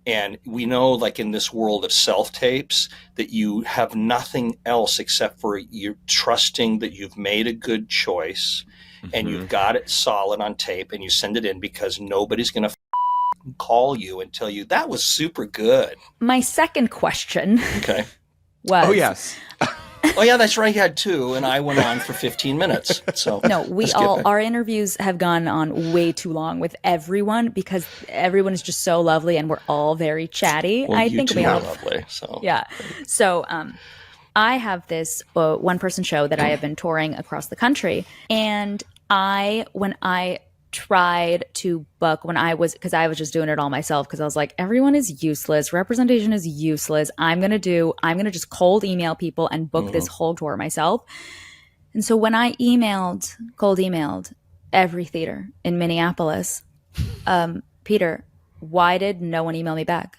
And we know in this world of self-tapes that you have nothing else except for you're trusting that you've made a good choice and you've got it solid on tape and you send it in because nobody's going to call you and tell you that was super good. My second question was... Oh, yes. Oh yeah, that's right. You had two, and I went on for 15 minutes. So no, our interviews have gone on way too long with everyone because everyone is just so lovely, and we're all very chatty. Well, I think we are lovely. So yeah. So I have this one-person show that I have been touring across the country, and when I tried to book because I was just doing it all myself because I was like, everyone is useless, representation is useless, I'm gonna just cold email people and book this whole tour myself. And so when I cold emailed every theater in Minneapolis, Peter, why did no one email me back?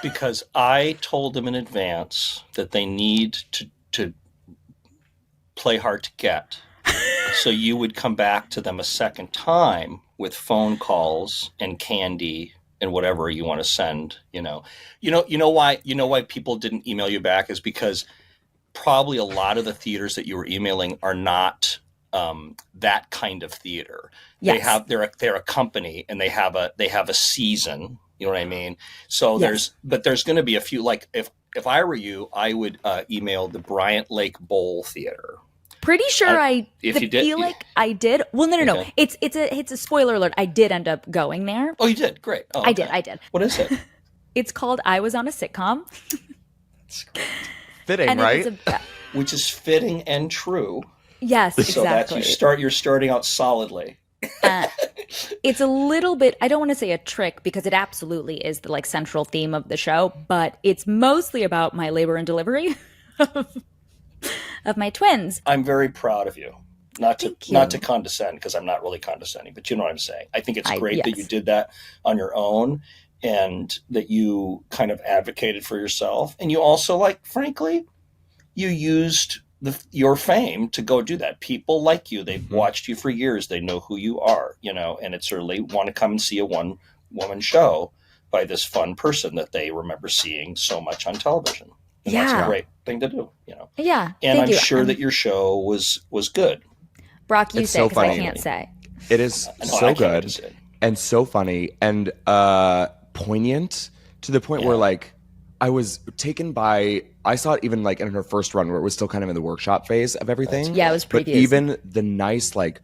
Because I told them in advance that they need to play hard to get. So you would come back to them a second time with phone calls and candy and whatever you want to send. You know why people didn't email you back is because probably a lot of the theaters that you were emailing are not that kind of theater. Yes. They're a company and they have a season. You know what I mean? So there's going to be a few. If I were you, I would email the Bryant Lake Bowl Theater. Pretty sure I feel like I did. Well, no. Okay. It's a spoiler alert. I did end up going there. Oh, you did? Great. Oh, okay. I did. What is it? It's called I Was on a Sitcom. Fitting, and right? Which is fitting and true. Yes, exactly. So you're starting out solidly. It's a little bit, I don't want to say a trick because it absolutely is the like central theme of the show, but it's mostly about my labor and delivery of my twins. I'm very proud of you. Not to condescend, because I'm not really condescending, but you know what I'm saying. I think it's great that you did that on your own and that you kind of advocated for yourself. And you also, like, frankly, you used your fame to go do that. People like you. They've watched you for years. They know who you are, you know, and it's certainly want to come and see a one-woman show by this fun person that they remember seeing so much on television. And that's a great thing to do, you know. Yeah. And I'm sure that your show was good. Brock, you say, because I can't say. It is so good and so funny and poignant to the point where, like, I was taken by, I saw it even like in her first run where it was still kind of in the workshop phase of everything. Yeah, it was previews. But even the nice, like,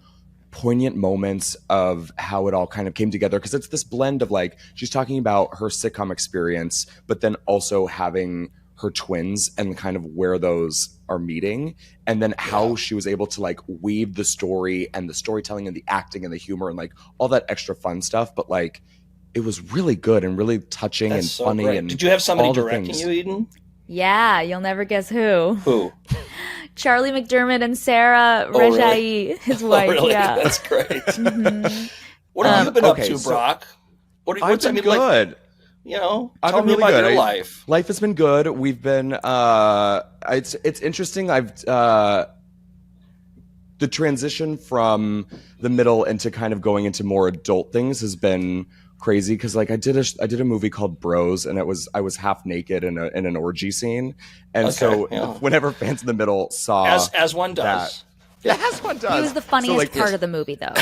poignant moments of how it all kind of came together, because it's this blend of, like, she's talking about her sitcom experience, but then also having her twins and kind of where those are meeting, and then how she was able to, like, weave the story and the storytelling and the acting and the humor and, like, all that extra fun stuff. But, like, it was really good and really touching and so funny. Great. And did you have somebody directing you, Eden? Yeah, you'll never guess who. Who? Charlie McDermott and Sarah Rejai, his wife. Really? Yeah, that's great. What have you been up to, Brock? I've been good. Like, you know, tell me about your life. Life has been good. We've been. It's interesting. The transition from the middle into kind of going into more adult things has been crazy, because, like, I did a movie called Bros, and I was half naked in an orgy scene, and whenever fans in the middle saw as one does. As one does. He was the funniest part of the movie, though.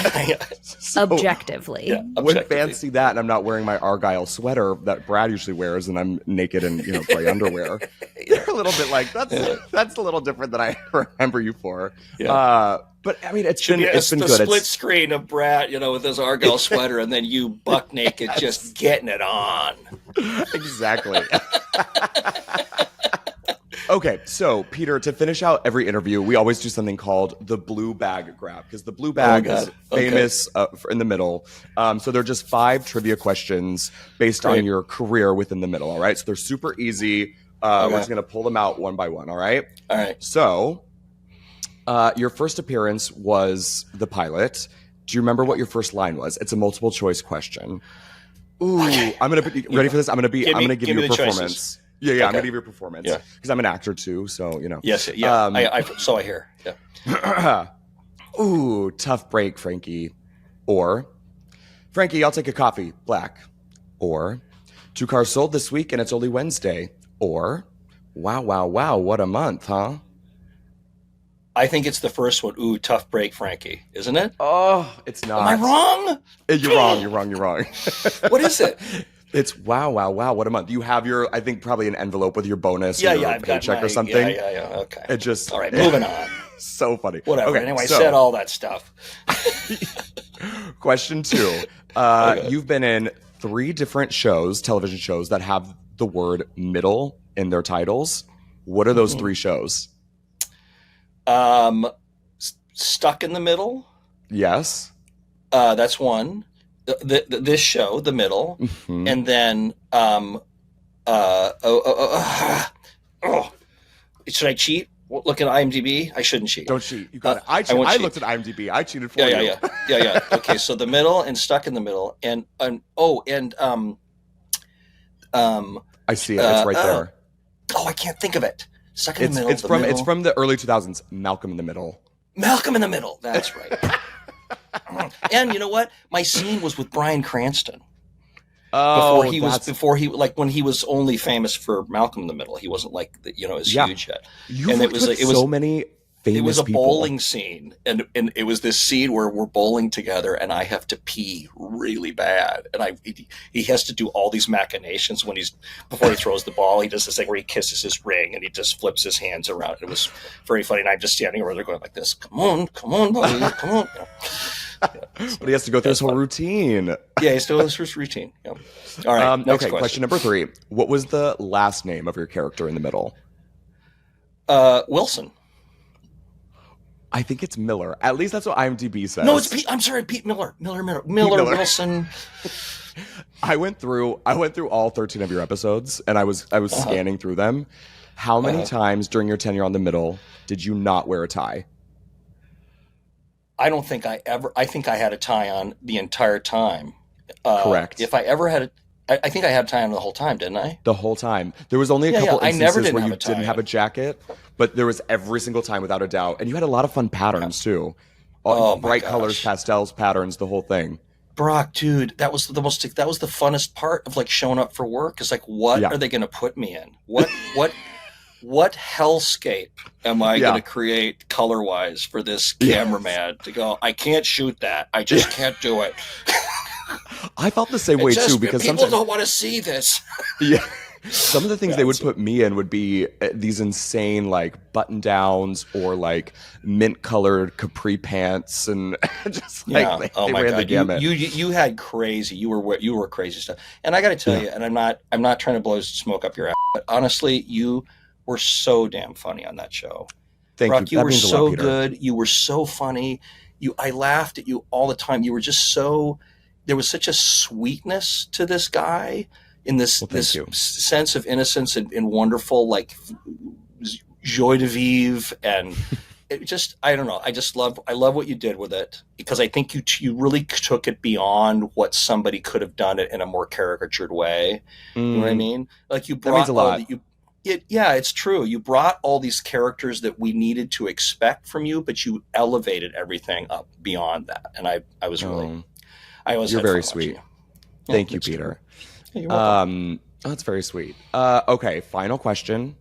Objectively. Yeah, when fans see that and I'm not wearing my Argyle sweater that Brad usually wears, and I'm naked in, you know, gray underwear, they're a little bit like, that's a little different than I remember you for. Yeah. But I mean, it's been good. Split screen of Brad, you know, with his Argyle sweater, and then you buck naked, just getting it on. Exactly. Okay, so Peter, to finish out every interview, we always do something called the blue bag grab, because the blue bag is famous in the middle. So they're just 5 trivia questions based on your career within the middle. All right, so they're super easy. We're just gonna pull them out one by one. All right. All right. So, your first appearance was the pilot. Do you remember what your first line was? It's a multiple choice question. Ooh, I'm gonna put you ready for this. I'm gonna give you a performance. Choices. Yeah, I'm gonna give you a performance because I'm an actor too, so you know. Yes, yeah. So I hear. Yeah. Ooh, tough break, Frankie. Or, Frankie, I'll take a coffee, black. Or, 2 cars sold this week and it's only Wednesday. Or, wow, what a month, huh? I think it's the first one. Ooh, tough break, Frankie, isn't it? Oh, it's not. Am I wrong? You're wrong. What is it? It's wow, what a month. You have your, I think, probably an envelope with your bonus or your paycheck or something. Yeah, okay. It just... All right, moving on. So funny. Whatever. Okay, anyway, I said all that stuff. Question 2. You've been in 3 different shows, television shows, that have the word middle in their titles. What are those 3 shows? Stuck in the Middle. Yes. That's one. This show, The Middle, and then should I cheat? Look at IMDb. I shouldn't cheat. Don't cheat. You got it. I looked at IMDb. I cheated for you. Yeah. Okay, so The Middle and Stuck in the Middle, and I see it. It's right there. I can't think of it. Stuck in the Middle. It's from the early 2000s. Malcolm in the Middle. Malcolm in the Middle. That's right. And you know what? My scene was with Bryan Cranston. Before he when he was only famous for Malcolm in the Middle. He wasn't like as huge yet. So many famous people. It was a bowling scene, and it was this scene where we're bowling together, and I have to pee really bad, and he has to do all these machinations before he throws the ball. He does this thing where he kisses his ring, and he just flips his hands around. It was very funny, and I'm just standing over there going like this. Come on, buddy, come on. But he has to go through his whole routine. Yeah, he still has his routine. Yeah. All right. Next question number 3. What was the last name of your character in the middle? Wilson. I think it's Miller. At least that's what IMDb says. No, it's Pete. I'm sorry, Pete Miller. Miller Wilson. I went through all 13 of your episodes, and I was scanning through them. How many times during your tenure on The Middle did you not wear a tie? I don't think I think I had a tie on the entire time. Correct. If I ever had I think I had a tie on the whole time, didn't I? The whole time. There was only a couple instances where you didn't have a jacket, but there was every single time without a doubt. And you had a lot of fun patterns too. Bright colors, pastels, patterns, the whole thing. Brock, dude, that was the funnest part of like showing up for work. It's like, what are they going to put me in? What hellscape am I going to create color-wise for this cameraman to go, I can't shoot that. I just can't do it. I felt the same way too, because people don't want to see this. Yeah. Some of the things they would put me in would be these insane like button downs or like mint colored capri pants, and just like they ran the gamut. You had crazy. You were crazy stuff. And I got to tell you, and I'm not trying to blow smoke up your ass, but honestly, you were so damn funny on that show. Thank you. You were so good. You were so funny. I laughed at you all the time. You were just so. There was such a sweetness to this guy in this sense of innocence and wonderful, like joie de vivre, and it just, I don't know. I love what you did with it, because I think you really took it beyond what somebody could have done it in a more caricatured way. You know what I mean? Like you brought that means a lot. It's true. You brought all these characters that we needed to expect from you, but you elevated everything up beyond that. And I was really. You're very sweet. Thank you, Peter. Yeah, you're welcome. That's very sweet. Okay, final question.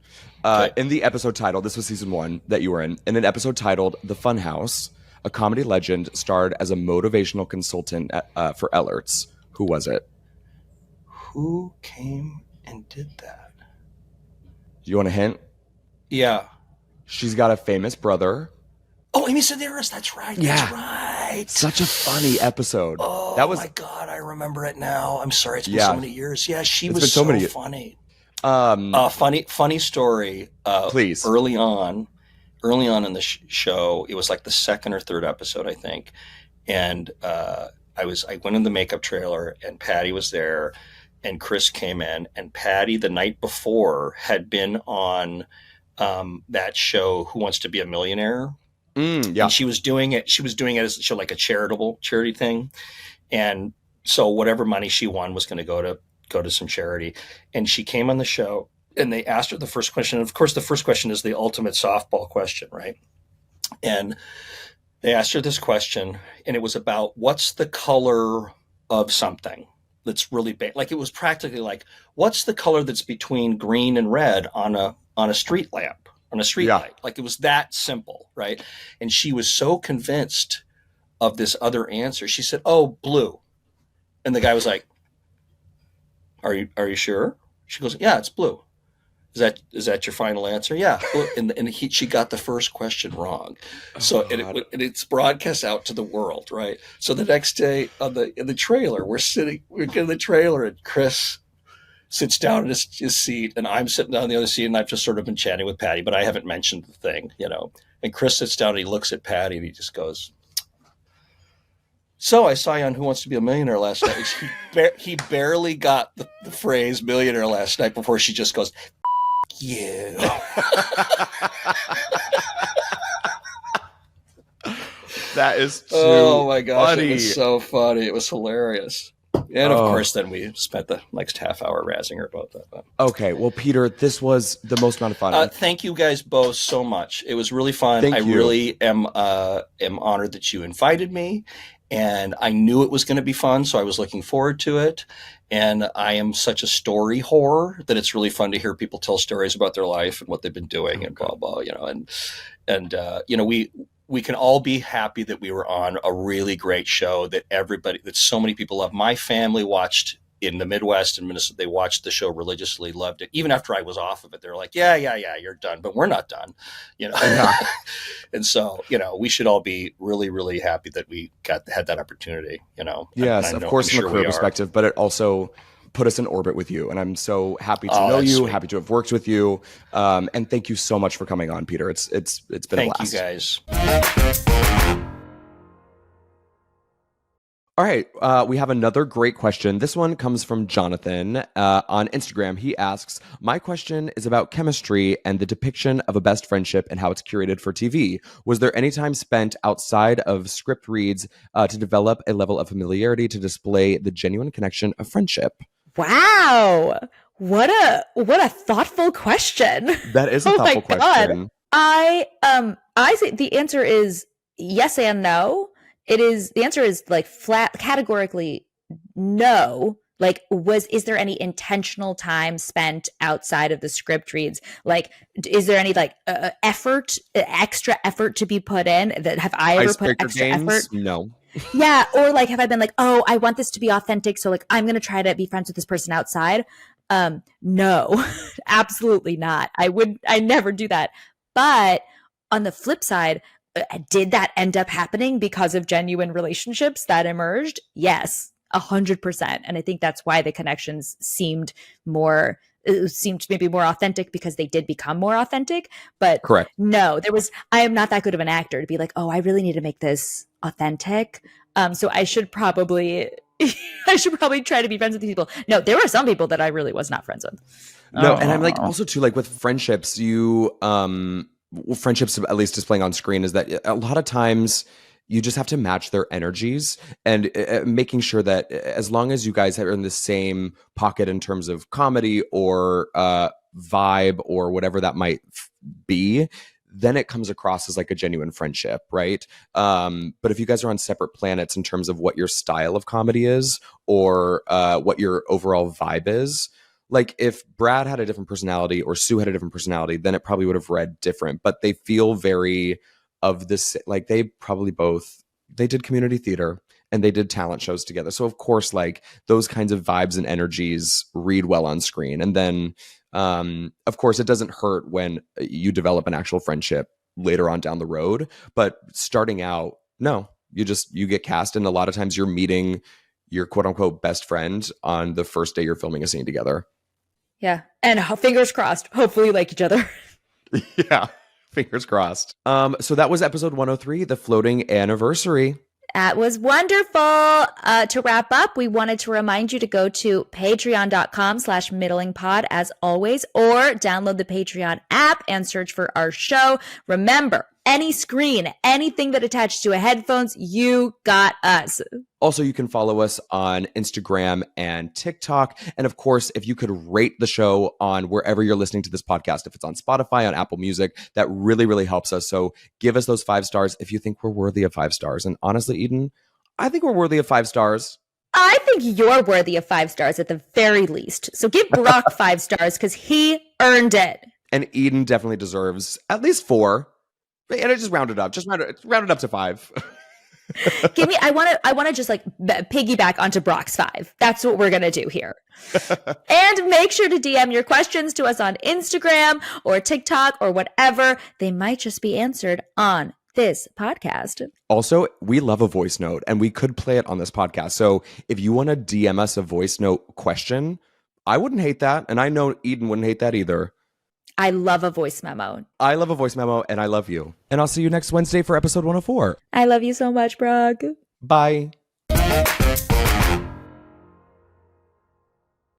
In the episode title, this was season 1 that you were in an episode titled "The Funhouse," a comedy legend starred as a motivational consultant for Ehlert's. Who was it? Who came and did that? Do you want a hint? Yeah. She's got a famous brother. Oh, Amy Sedaris. That's right. Yeah. That's right. Such a funny episode. Oh, my God. I remember it now. I'm sorry. It's been so many years. Yeah, she was so funny. Funny story. Please. Early on in the show, it was like the second or third episode, I think. And I went in the makeup trailer, and Patty was there, and Chris came in, and Patty the night before had been on that show, Who Wants to Be a Millionaire? Yeah. And she was doing it as like a charity thing. And so whatever money she won was going to go to some charity. And she came on the show, and they asked her the first question. And of course, the first question is the ultimate softball question, right? And they asked her this question, and it was about what's the color of something that's really big. Like it was practically like, what's the color that's between green and red on a street lamp? On a street light. Like it was that simple, right? And she was so convinced of this other answer. She said, "Oh, blue." And the guy was like, Are you sure? She goes, "Yeah, it's blue." Is that your final answer? Yeah. And she got the first question wrong. So it's broadcast out to the world, right? So the next day in the trailer, we're in the trailer, and Chris sits down in his seat, and I'm sitting down in the other seat, and I've just sort of been chatting with Patty, but I haven't mentioned the thing, And Chris sits down, and he looks at Patty, and he just goes, "So I saw you on Who Wants to Be a Millionaire last night." He barely got the phrase millionaire last night before she just goes, "You." That is too oh my gosh, funny. It was so funny. It was hilarious. And of course, then we spent the next half hour razzing her about that. Okay, well, Peter, this was the most amount of fun. Thank you guys both so much. It was really fun. Thank you. Really am honored that you invited me, and I knew it was going to be fun, so I was looking forward to it. And I am such a story whore that it's really fun to hear people tell stories about their life and what they've been doing and blah blah. And we can all be happy that we were on a really great show that so many people love. My family watched in the Midwest and Minnesota. They watched the show religiously, loved it. Even after I was off of it, they're like, yeah, you're done, but we're not done, And so, we should all be really, really happy that we had that opportunity, Yes, of course, from a career perspective, but it also put us in orbit with you. And I'm so happy to know you, happy to have worked with you. And thank you so much for coming on, Peter. It's been a blast. Thank you guys. All right, we have another great question. This one comes from Jonathan on Instagram. He asks, my question is about chemistry and the depiction of a best friendship and how it's curated for TV. Was there any time spent outside of script reads to develop a level of familiarity to display the genuine connection of friendship? Wow. What a thoughtful question. That is a thoughtful question. I say the answer is yes and no. The answer is like flat, categorically no. Like, is there any intentional time spent outside of the script reads? Like, is there any like extra effort to be put in? That have I ever put extra effort? No. Yeah, or like have I been like, oh, I want this to be authentic, so like I'm gonna try to be friends with this person outside? No, absolutely not. I never do that. But on the flip side, did that end up happening because of genuine relationships that emerged? Yes, 100%. And I think that's why the connections seemed maybe more authentic, because they did become more authentic. But correct. No, I am not that good of an actor to be like, oh, I really need to make this authentic. So I should probably try to be friends with these people. No, there were some people that I really was not friends with. No, and I'm like also too, like with friendships, friendships, at least displaying on screen, is that a lot of times you just have to match their energies, and making sure that as long as you guys are in the same pocket in terms of comedy or vibe or whatever that might be, then it comes across as like a genuine friendship, right? But if you guys are on separate planets in terms of what your style of comedy is or what your overall vibe is, like if Brad had a different personality or Sue had a different personality, then it probably would have read different. But they feel very of this, like they did community theater and they did talent shows together. So of course, like those kinds of vibes and energies read well on screen. And then, of course, it doesn't hurt when you develop an actual friendship later on down the road. But starting out, no, you get cast, and a lot of times you're meeting your quote unquote best friend on the first day you're filming a scene together. Yeah. And fingers crossed, hopefully like each other. Yeah. Fingers crossed. So that was episode 103, the floating anniversary. That was wonderful. To wrap up, we wanted to remind you to go to patreon.com/middlingpod as always, or download the Patreon app and search for our show. Remember, any screen, anything that attaches to a headphones, you got us. Also, you can follow us on Instagram and TikTok. And of course, if you could rate the show on wherever you're listening to this podcast, if it's on Spotify, on Apple Music, that really, really helps us. So give us those 5 stars if you think we're worthy of 5 stars. And honestly, Eden, I think we're worthy of 5 stars. I think you're worthy of 5 stars at the very least. So give Brock 5 stars because he earned it. And Eden definitely deserves at least 4. And I just round it up. Round it up to 5. I want to just like piggyback onto Brock's 5. That's what we're going to do here. And make sure to DM your questions to us on Instagram or TikTok or whatever. They might just be answered on this podcast. Also, we love a voice note, and we could play it on this podcast. So if you want to DM us a voice note question, I wouldn't hate that. And I know Eden wouldn't hate that either. I love a voice memo. I love a voice memo, and I love you. And I'll see you next Wednesday for episode 104. I love you so much, Brock. Bye.